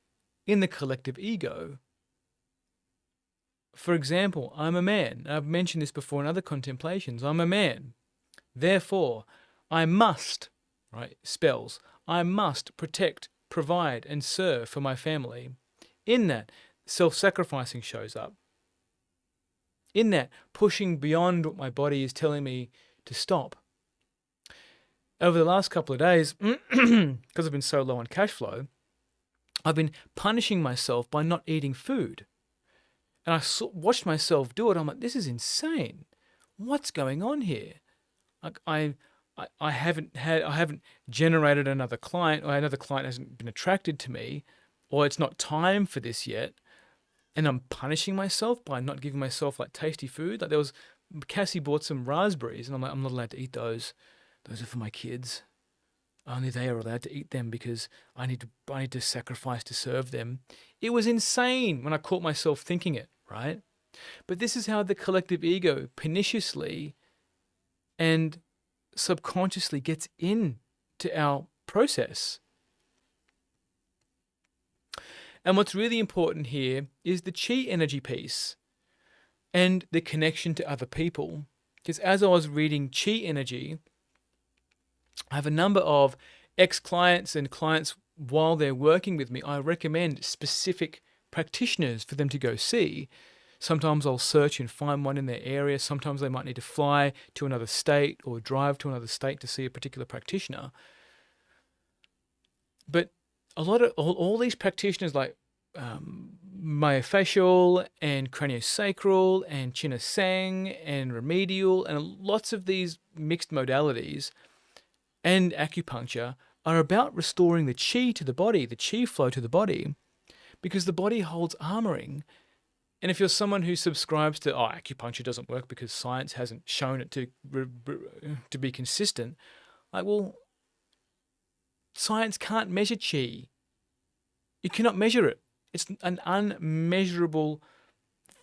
in the collective ego. For example, I'm a man. I've mentioned this before in other contemplations. I'm a man. Therefore, I must, right, spells, I must protect, provide, and serve for my family. In that, self-sacrificing shows up. In that, pushing beyond what my body is telling me to stop. Over the last couple of days, because I've been so low on cash flow, I've been punishing myself by not eating food. And I watched myself do it. I'm like, this is insane. What's going on here? Like I haven't generated another client, or another client hasn't been attracted to me, or it's not time for this yet. And I'm punishing myself by not giving myself like tasty food. Like Cassie bought some raspberries, and I'm like, I'm not allowed to eat those. Those are for my kids. Only they are allowed to eat them because I need to sacrifice to serve them. It was insane when I caught myself thinking it, right? But this is how the collective ego perniciously and subconsciously gets into our process. And what's really important here is the chi energy piece and the connection to other people. Because as I was reading chi energy, I have a number of ex-clients and clients while they're working with me. I recommend specific practitioners for them to go see. Sometimes I'll search and find one in their area. Sometimes they might need to fly to another state or drive to another state to see a particular practitioner. But a lot of all these practitioners like myofascial and craniosacral and chinasang and remedial and lots of these mixed modalities and acupuncture are about restoring the chi to the body, the chi flow to the body, because the body holds armoring. And if you're someone who subscribes to, acupuncture doesn't work because science hasn't shown it to be consistent, like, well, science can't measure chi. You cannot measure it. It's an unmeasurable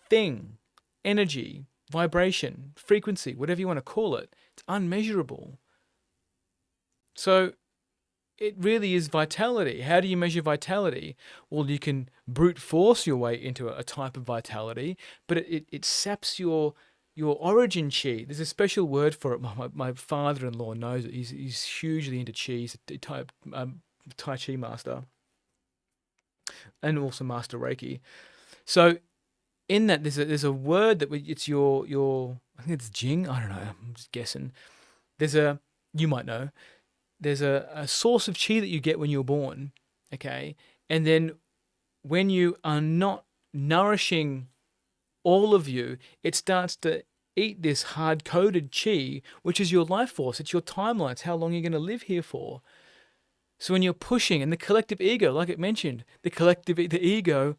thing. Energy, vibration, frequency, whatever you want to call it. It's unmeasurable. So it really is vitality. How do you measure vitality? Well, you can brute force your way into a type of vitality, but it saps your origin chi. There's a special word for it. My father-in-law knows it. He's hugely into chi. He's a Tai Chi master and also master Reiki. So in that, there's a word that it's your I think it's Jing. I don't know. I'm just guessing. You might know. There's a source of chi that you get when you're born, okay? And then when you are not nourishing all of you, it starts to eat this hard-coded chi, which is your life force. It's your timeline. It's how long you're going to live here for. So when you're pushing, and the collective ego, like it mentioned, the ego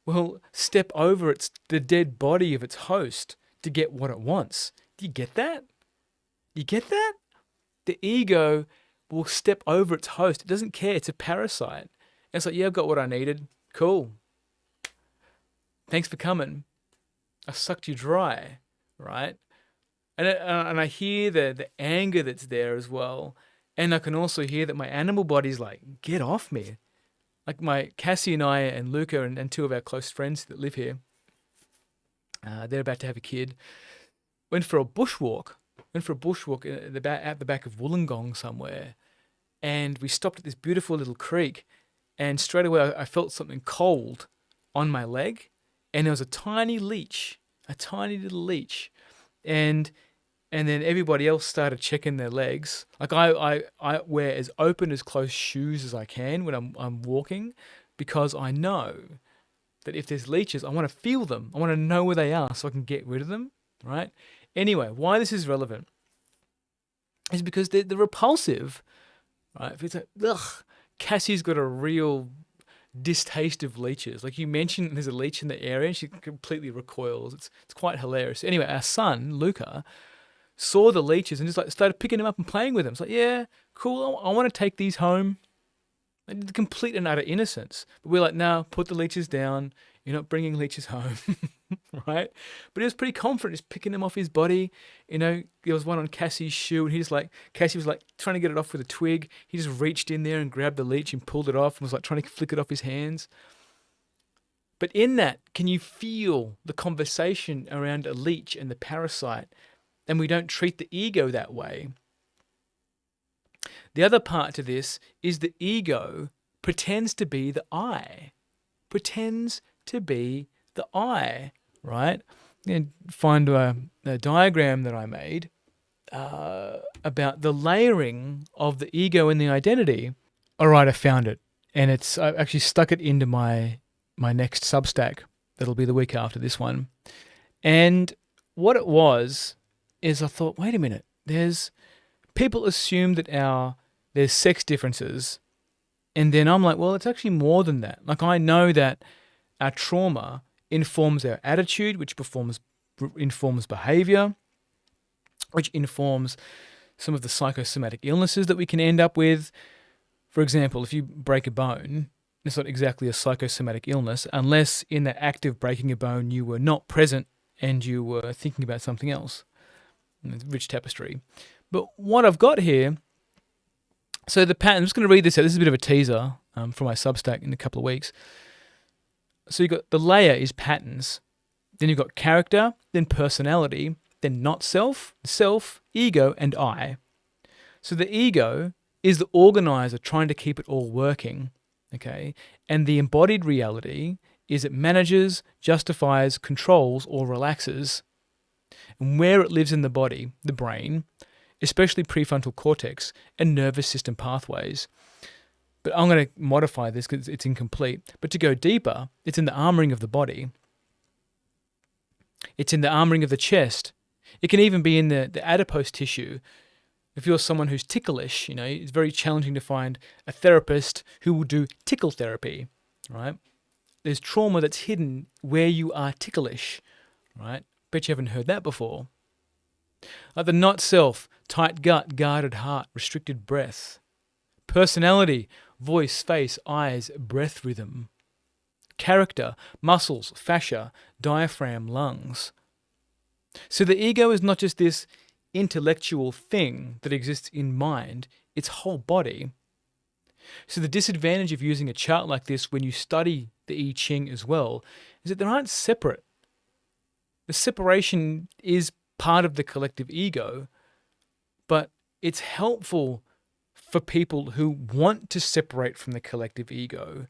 will step over the dead body of its host to get what it wants. Do you get that? You get that? The ego will step over its host. It doesn't care. It's a parasite. And it's like, yeah, I've got what I needed. Cool. Thanks for coming. I sucked you dry, right? And I hear the anger that's there as well. And I can also hear that my animal body's like, get off me. Like my Cassie and I and Luca and two of our close friends that live here, they're about to have a kid. Went for a bushwalk at the back of Wollongong somewhere. And we stopped at this beautiful little creek. And straight away I felt something cold on my leg. And there was a tiny little leech. And then everybody else started checking their legs. Like I wear as open as closed shoes as I can when I'm walking, because I know that if there's leeches, I want to feel them. I want to know where they are so I can get rid of them, right? Anyway, why this is relevant is because they're repulsive, right? If it's like, ugh, Cassie's got a real distaste of leeches. Like you mentioned, there's a leech in the area, and she completely recoils. It's quite hilarious. Anyway, our son Luca saw the leeches and just like started picking them up and playing with them. It's like, yeah, cool. I want to take these home. Like, the complete and utter innocence. But we're like, no, put the leeches down. You're not bringing leeches home, right? But he was pretty confident, just picking them off his body. There was one on Cassie's shoe, and Cassie was like trying to get it off with a twig. He just reached in there and grabbed the leech and pulled it off, and was like trying to flick it off his hands. But in that, can you feel the conversation around a leech and the parasite? And we don't treat the ego that way. The other part to this is the ego pretends to be the I. Pretends to be the I, right? And find a diagram that I made about the layering of the ego and the identity. All right, I found it. And I've actually stuck it into my next Substack. That'll be the week after this one. And what it was is I thought, wait a minute, people assume that there's sex differences. And then I'm like, well, it's actually more than that. Like I know that our trauma informs our attitude, which informs behavior, which informs some of the psychosomatic illnesses that we can end up with. For example, if you break a bone, it's not exactly a psychosomatic illness unless in the act of breaking a bone you were not present and you were thinking about something else. It's a rich tapestry. But what I've got here, so the pattern, I'm just going to read this out. This is a bit of a teaser for my Substack in a couple of weeks. So you've got the layer is patterns. Then you've got character, then personality, then not self, ego, and I. So the ego is the organizer trying to keep it all working, okay? And the embodied reality is it manages, justifies, controls, or relaxes. And where it lives in the body, the brain, especially prefrontal cortex and nervous system pathways. But I'm going to modify this because it's incomplete. But to go deeper, it's in the armoring of the body. It's in the armoring of the chest. It can even be in the adipose tissue. If you're someone who's ticklish, it's very challenging to find a therapist who will do tickle therapy, right? There's trauma that's hidden where you are ticklish, right? Bet you haven't heard that before. Like the not self, tight gut, guarded heart, restricted breath. Personality, voice, face, eyes, breath rhythm. Character, muscles, fascia, diaphragm, lungs. So the ego is not just this intellectual thing that exists in mind, it's whole body. So the disadvantage of using a chart like this when you study the I Ching as well is that they aren't separate. The separation is part of the collective ego, but it's helpful for people who want to separate from the collective ego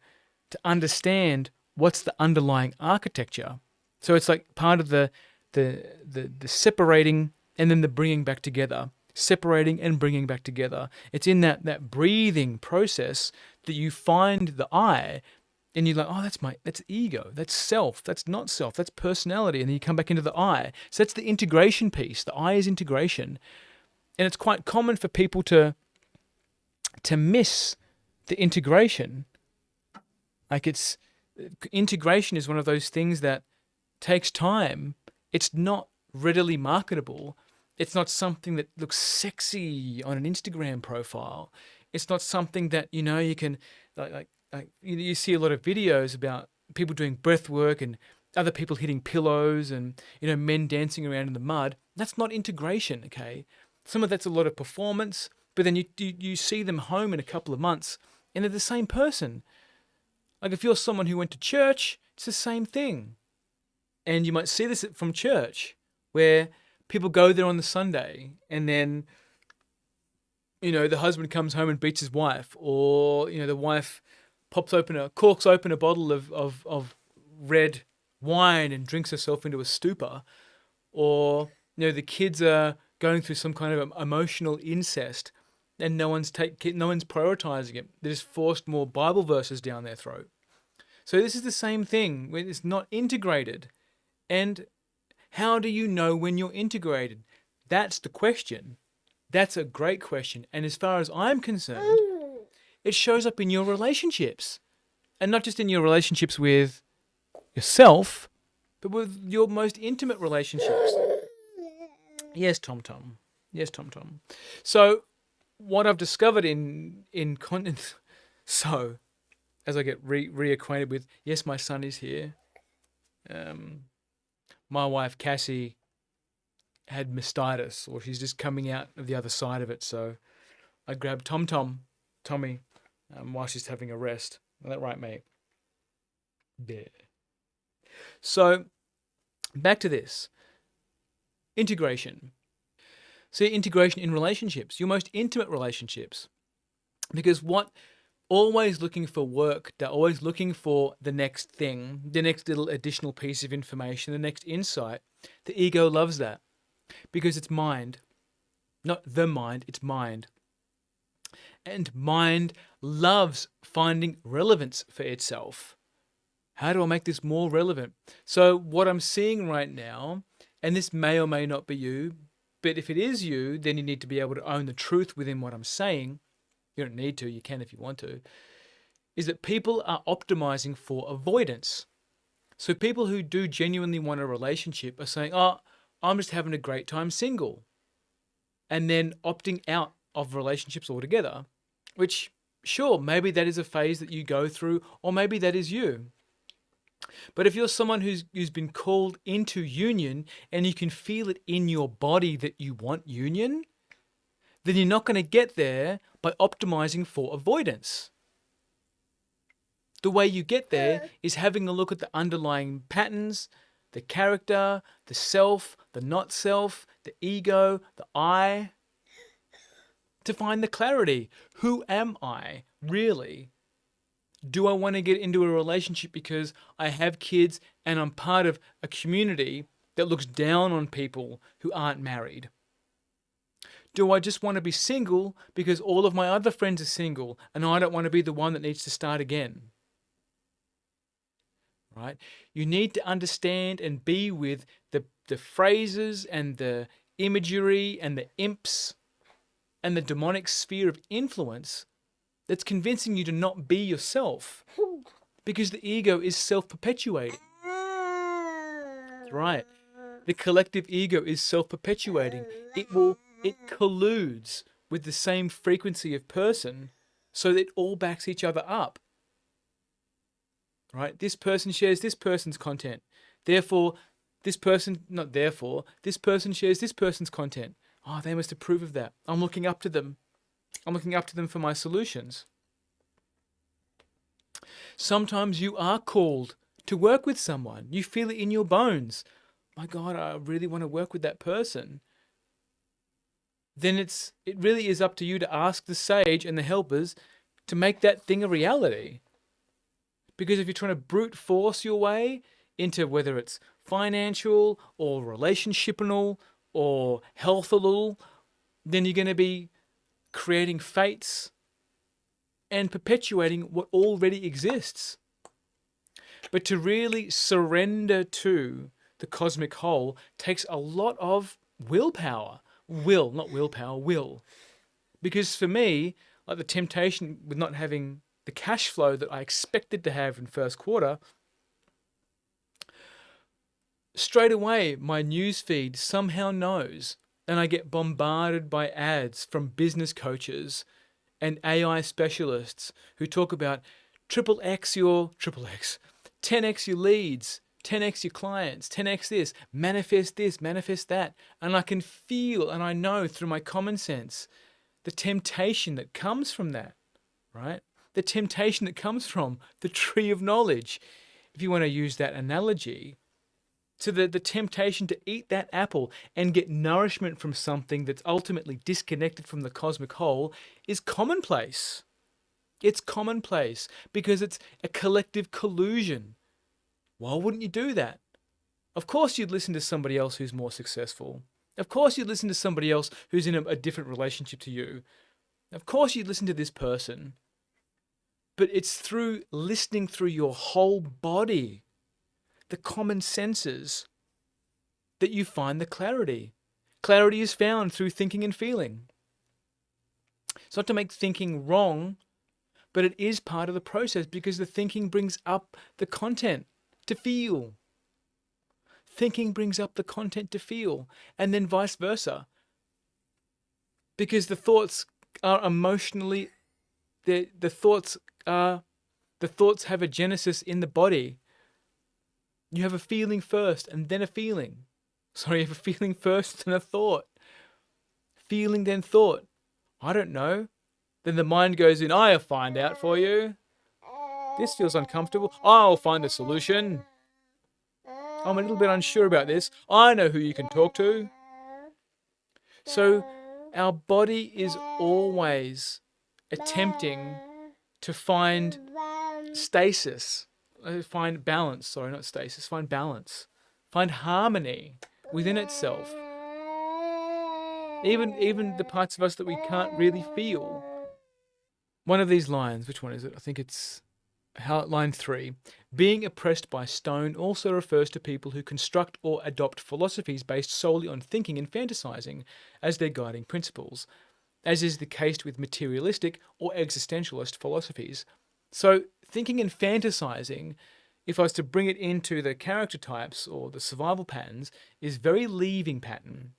to understand what's the underlying architecture. So it's like part of the separating and then the bringing back together, separating and bringing back together. It's in that breathing process that you find the I, and you're like, oh, that's ego, that's self, that's not self, that's personality, and then you come back into the I. So that's the integration piece. The I is integration, and it's quite common for people to miss the integration. Like integration is one of those things that takes time. It's not readily marketable. It's not something that looks sexy on an Instagram profile. It's not something that, you can, you see a lot of videos about people doing breath work and other people hitting pillows and, men dancing around in the mud. That's not integration, okay? Some of that's a lot of performance, but then you see them home in a couple of months and they're the same person. Like if you're someone who went to church, it's the same thing. And you might see this from church where people go there on the Sunday and then, the husband comes home and beats his wife, or, the wife corks open a bottle of red wine and drinks herself into a stupor, or, the kids are going through some kind of emotional incest and no one's prioritizing it. They just forced more Bible verses down their throat. So this is the same thing when it's not integrated. And How do you know when you're integrated? That's the question. That's a great question. And as far as I'm concerned, it shows up in your relationships. And not just in your relationships with yourself, but with your most intimate relationships. Yes, Tom Tom. Yes, Tom Tom. So, what I've discovered in content, so as I get reacquainted with, yes, my son is here. My wife Cassie had mastitis, or she's just coming out of the other side of it. So I grabbed Tommy, while she's having a rest. Is that right, mate? Yeah. So back to this integration. See, integration in relationships, your most intimate relationships. Because what always looking for work, they're always looking for the next thing, the next little additional piece of information, the next insight. The ego loves that because it's mind, not the mind, it's mind. And mind loves finding relevance for itself. How do I make this more relevant? So, what I'm seeing right now, and this may or may not be you, but if it is you, then you need to be able to own the truth within what I'm saying. You don't need to, you can if you want to. Is that people are optimizing for avoidance. So, people who do genuinely want a relationship are saying, oh, I'm just having a great time single. And then opting out of relationships altogether, which, sure, maybe that is a phase that you go through, or maybe that is you. But if you're someone who's been called into union and you can feel it in your body that you want union, then you're not going to get there by optimizing for avoidance. The way you get there is having a look at the underlying patterns, the character, the self, the not self, the ego, the I, to find the clarity. Who am I really? Do I want to get into a relationship because I have kids and I'm part of a community that looks down on people who aren't married? Do I just want to be single because all of my other friends are single and I don't want to be the one that needs to start again? Right? You need to understand and be with the phrases and the imagery and the imps and the demonic sphere of influence that's convincing you to not be yourself. Because the ego is self-perpetuating. That's right. The collective ego is self-perpetuating. It colludes with the same frequency of person so that it all backs each other up. Right? This person shares this person's content. Therefore, this person shares this person's content. Oh, they must approve of that. I'm looking up to them. I'm looking up to them for my solutions. Sometimes you are called to work with someone. You feel it in your bones. My God, I really want to work with that person. Then it really is up to you to ask the sage and the helpers to make that thing a reality. Because if you're trying to brute force your way into whether it's financial or relationshipal or healthal, then you're going to be creating fates and perpetuating what already exists. But to really surrender to the cosmic whole takes a lot of willpower. Not willpower, will. Because for me, like the temptation with not having the cash flow that I expected to have in first quarter, straight away my news feed somehow knows, and I get bombarded by ads from business coaches and AI specialists who talk about triple X, 10x your leads, 10x your clients, 10x this, manifest that. And I can feel and I know through my common sense the temptation that comes from that, right? The temptation that comes from the tree of knowledge, if you want to use that analogy. So the temptation to eat that apple and get nourishment from something that's ultimately disconnected from the cosmic whole is commonplace. It's commonplace because it's a collective collusion. Why wouldn't you do that? Of course you'd listen to somebody else who's more successful. Of course you'd listen to somebody else who's in a different relationship to you. Of course you'd listen to this person. But it's through listening through your whole body, the common senses, that you find the clarity. Clarity is found through thinking and feeling. It's not to make thinking wrong, but it is part of the process because the thinking brings up the content to feel. Thinking brings up the content to feel, and then vice versa. Because the thoughts are emotionally, the thoughts have a genesis in the body. You have a feeling first and then a feeling. Sorry, you have a feeling first and a thought. Feeling then thought. I don't know. Then the mind goes in, I'll find out for you. This feels uncomfortable. I'll find a solution. I'm a little bit unsure about this. I know who you can talk to. So our body is always attempting to find stasis, find balance. Sorry, not stasis, find balance, find harmony within itself. Even the parts of us that we can't really feel. One of these lines, which one is it? I think it's line 3. Being oppressed by stone also refers to people who construct or adopt philosophies based solely on thinking and fantasizing as their guiding principles, as is the case with materialistic or existentialist philosophies. So, thinking and fantasizing, if I was to bring it into the character types or the survival patterns, is very leaving pattern.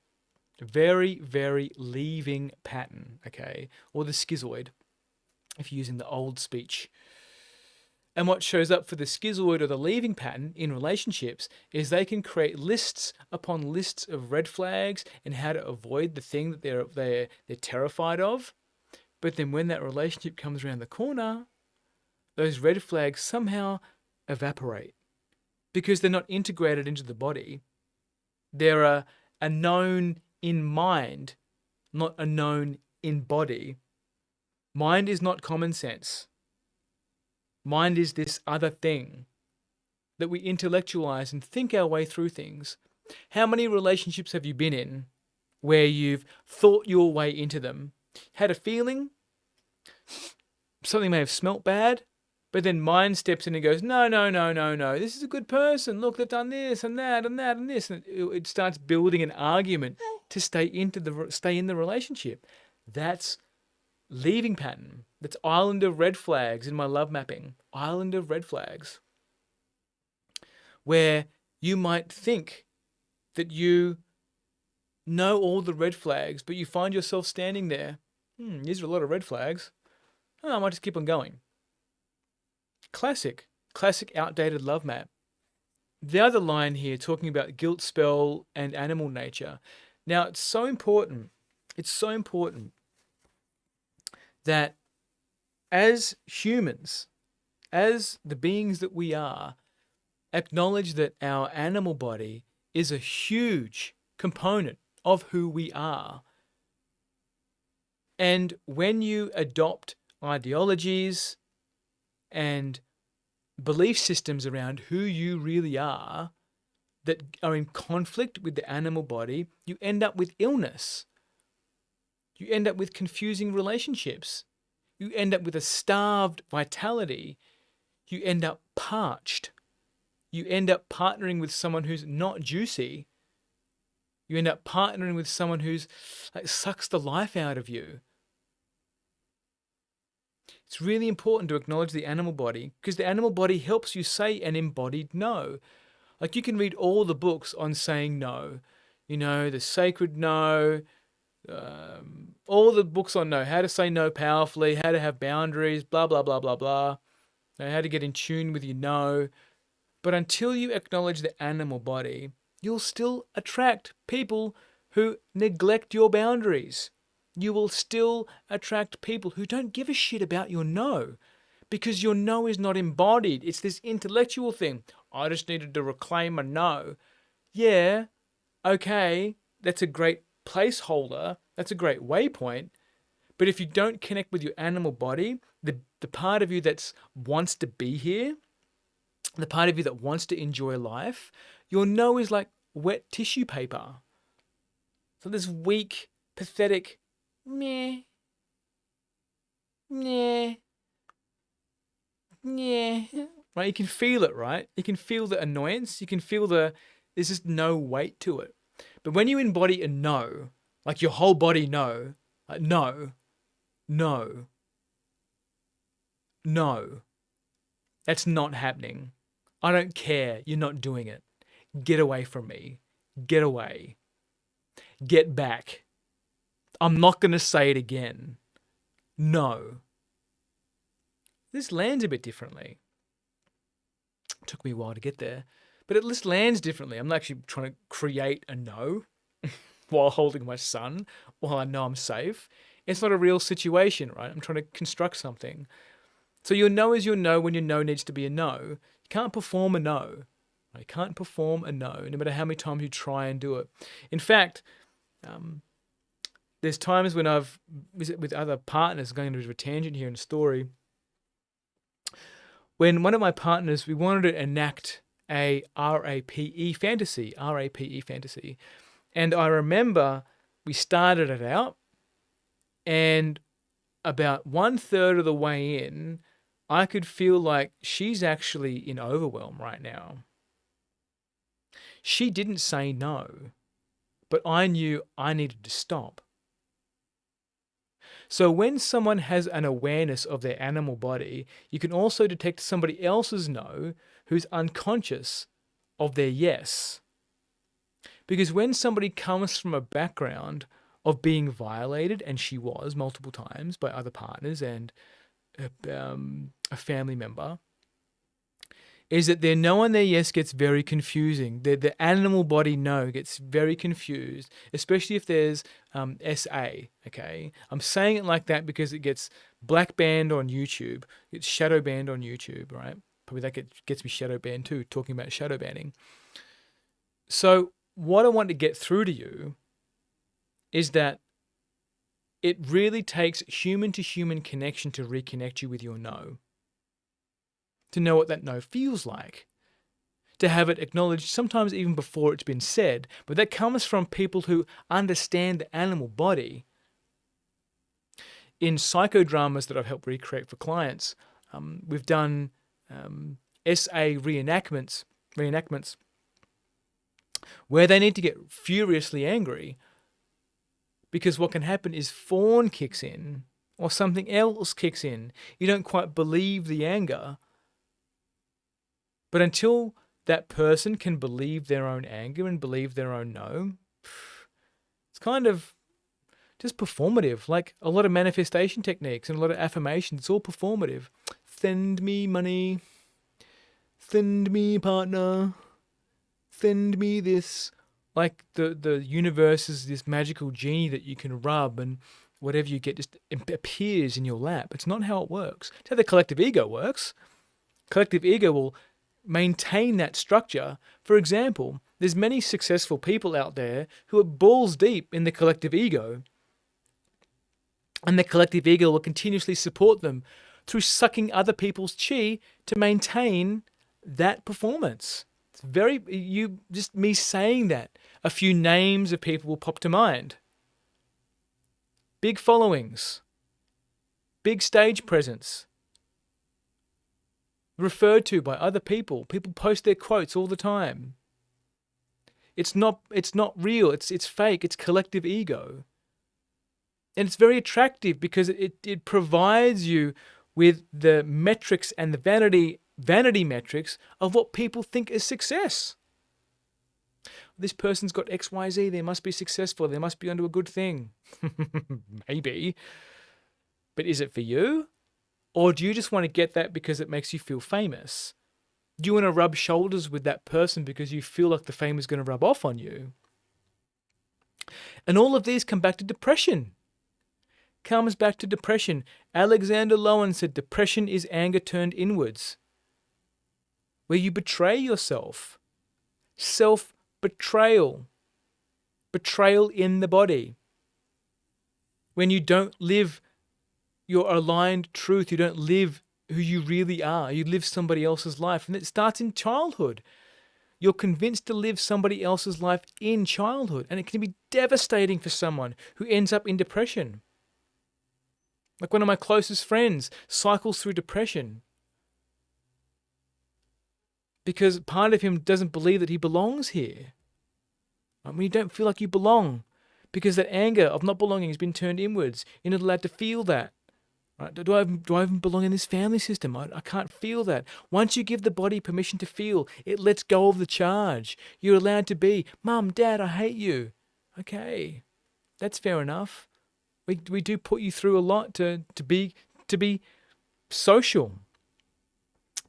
Very, very leaving pattern, okay? Or the schizoid, if you're using the old speech. And what shows up for the schizoid or the leaving pattern in relationships is they can create lists upon lists of red flags and how to avoid the thing that they're terrified of. But then when that relationship comes around the corner, those red flags somehow evaporate because they're not integrated into the body. They're a known in mind, not a known in body. Mind is not common sense. Mind is this other thing that we intellectualize and think our way through things. How many relationships have you been in where you've thought your way into them, had a feeling, something may have smelt bad, but then mind steps in and goes, no, this is a good person. Look, they've done this and that and that and this. And it starts building an argument to stay in the relationship. That's leaving pattern. That's island of red flags in my love mapping. Island of red flags. Where you might think that you know all the red flags, but you find yourself standing there. These are a lot of red flags. I might just keep on going. Classic outdated love map. The other line here talking about guilt spell and animal nature. Now, it's so important that as humans, as the beings that we are, acknowledge that our animal body is a huge component of who we are. And when you adopt ideologies and belief systems around who you really are that are in conflict with the animal body, you end up with illness. You end up with confusing relationships. You end up with a starved vitality. You end up parched. You end up partnering with someone who's not juicy. You end up partnering with someone who's sucks the life out of you. It's really important to acknowledge the animal body because the animal body helps you say an embodied no. Like you can read all the books on saying no. You know, the sacred no, all the books on no, how to say no powerfully, how to have boundaries, blah, blah, blah, blah, blah. How to get in tune with your no. But until you acknowledge the animal body, you'll still attract people who neglect your boundaries. You will still attract people who don't give a shit about your no because your no is not embodied. It's this intellectual thing. I just needed to reclaim a no. Yeah, okay, that's a great placeholder. That's a great waypoint. But if you don't connect with your animal body, the part of you that wants to be here, the part of you that wants to enjoy life, your no is like wet tissue paper. So this weak, pathetic, meh, meh, meh. Right? You can feel it, right? You can feel the annoyance. You can feel the There's just no weight to it. But when you embody a no, like your whole body no, like no, no, no, that's not happening. I don't care. You're not doing it. Get away from me. Get away. Get back. I'm not going to say it again. No. This lands a bit differently. It took me a while to get there, but it just lands differently. I'm not actually trying to create a no while holding my son, while I know I'm safe. It's not a real situation, right? I'm trying to construct something. So your no is your no when your no needs to be a no. You can't perform a no. You can't perform a no, no matter how many times you try and do it. In fact, there's times when I've visited with other partners, going into a tangent here in the story, when one of my partners, we wanted to enact a RAPE fantasy. And I remember we started it out, and about 1/3 of the way in, I could feel like she's actually in overwhelm right now. She didn't say no, but I knew I needed to stop. So when someone has an awareness of their animal body, you can also detect somebody else's no who's unconscious of their yes. Because when somebody comes from a background of being violated, and she was multiple times by other partners and a family member, is that their no and their yes gets very confusing. The animal body no gets very confused, especially if there's SA, okay? I'm saying it like that because it gets black banned on YouTube. It's shadow banned on YouTube, right? Probably that gets me shadow banned too, talking about shadow banning. So what I want to get through to you is that it really takes human-to-human connection to reconnect you with your no. To know what that no feels like. To have it acknowledged sometimes even before it's been said. But that comes from people who understand the animal body. In psychodramas that I've helped recreate for clients, we've done SA reenactments where they need to get furiously angry, because what can happen is fawn kicks in or something else kicks in. You don't quite believe the anger. But until that person can believe their own anger and believe their own no, it's kind of just performative. Like a lot of manifestation techniques and a lot of affirmations, it's all performative. Send me money. Send me partner. Send me this. Like the universe is this magical genie that you can rub, and whatever you get just appears in your lap. It's not how it works. It's how the collective ego works. Collective ego will maintain that structure. For example, there's many successful people out there who are balls deep in the collective ego, and the collective ego will continuously support them through sucking other people's chi to maintain that performance. It's just me saying that, a few names of people will pop to mind. Big followings, big stage presence, referred to by other people. People post their quotes all the time. It's not real. It's fake. It's collective ego. And it's very attractive because it provides you with the metrics and the vanity metrics of what people think is success. This person's got XYZ, they must be successful, they must be onto a good thing. Maybe. But is it for you? Or do you just want to get that because it makes you feel famous? Do you want to rub shoulders with that person because you feel like the fame is going to rub off on you? And all of these come back to depression. Comes back to depression. Alexander Lowen said depression is anger turned inwards, where you betray yourself. Self-betrayal. Betrayal in the body. When you don't live your aligned truth, you don't live who you really are. You live somebody else's life. And it starts in childhood. You're convinced to live somebody else's life in childhood. And it can be devastating for someone who ends up in depression. Like one of my closest friends cycles through depression. because part of him doesn't believe that he belongs here. When you don't feel like you belong, because that anger of not belonging has been turned inwards. You're not allowed to feel that. Right? Do I even belong in this family system? I can't feel that. Once you give the body permission to feel, it lets go of the charge. You're allowed to be, Mum, Dad, I hate you. Okay, that's fair enough. We do put you through a lot to be social.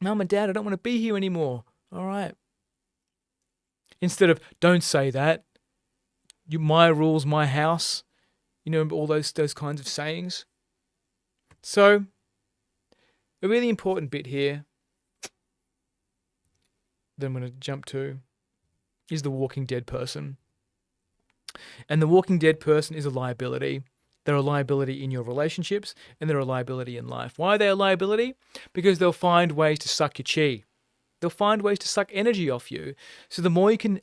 Mum and Dad, I don't want to be here anymore. All right. Instead of don't say that. My rules, my house. All those kinds of sayings. So, a really important bit here that I'm going to jump to is the Walking Dead person. And the Walking Dead person is a liability. They're a liability in your relationships, and they're a liability in life. Why are they a liability? Because they'll find ways to suck your chi. They'll find ways to suck energy off you. So the more you can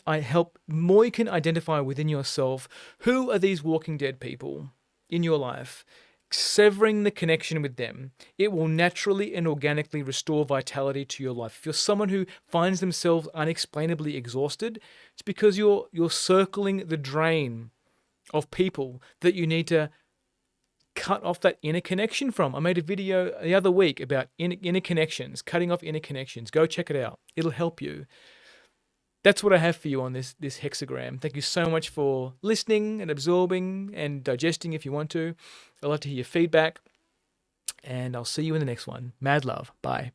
more you can identify within yourself who are these Walking Dead people in your life, severing the connection with them, it will naturally and organically restore vitality to your life. If you're someone who finds themselves unexplainably exhausted, it's because you're circling the drain of people that you need to cut off that inner connection from. I made a video the other week about inner connections, cutting off inner connections. Go check it out. It'll help you. That's what I have for you on this hexagram. Thank you so much for listening and absorbing and digesting if you want to. I'd love to hear your feedback. And I'll see you in the next one. Mad love. Bye.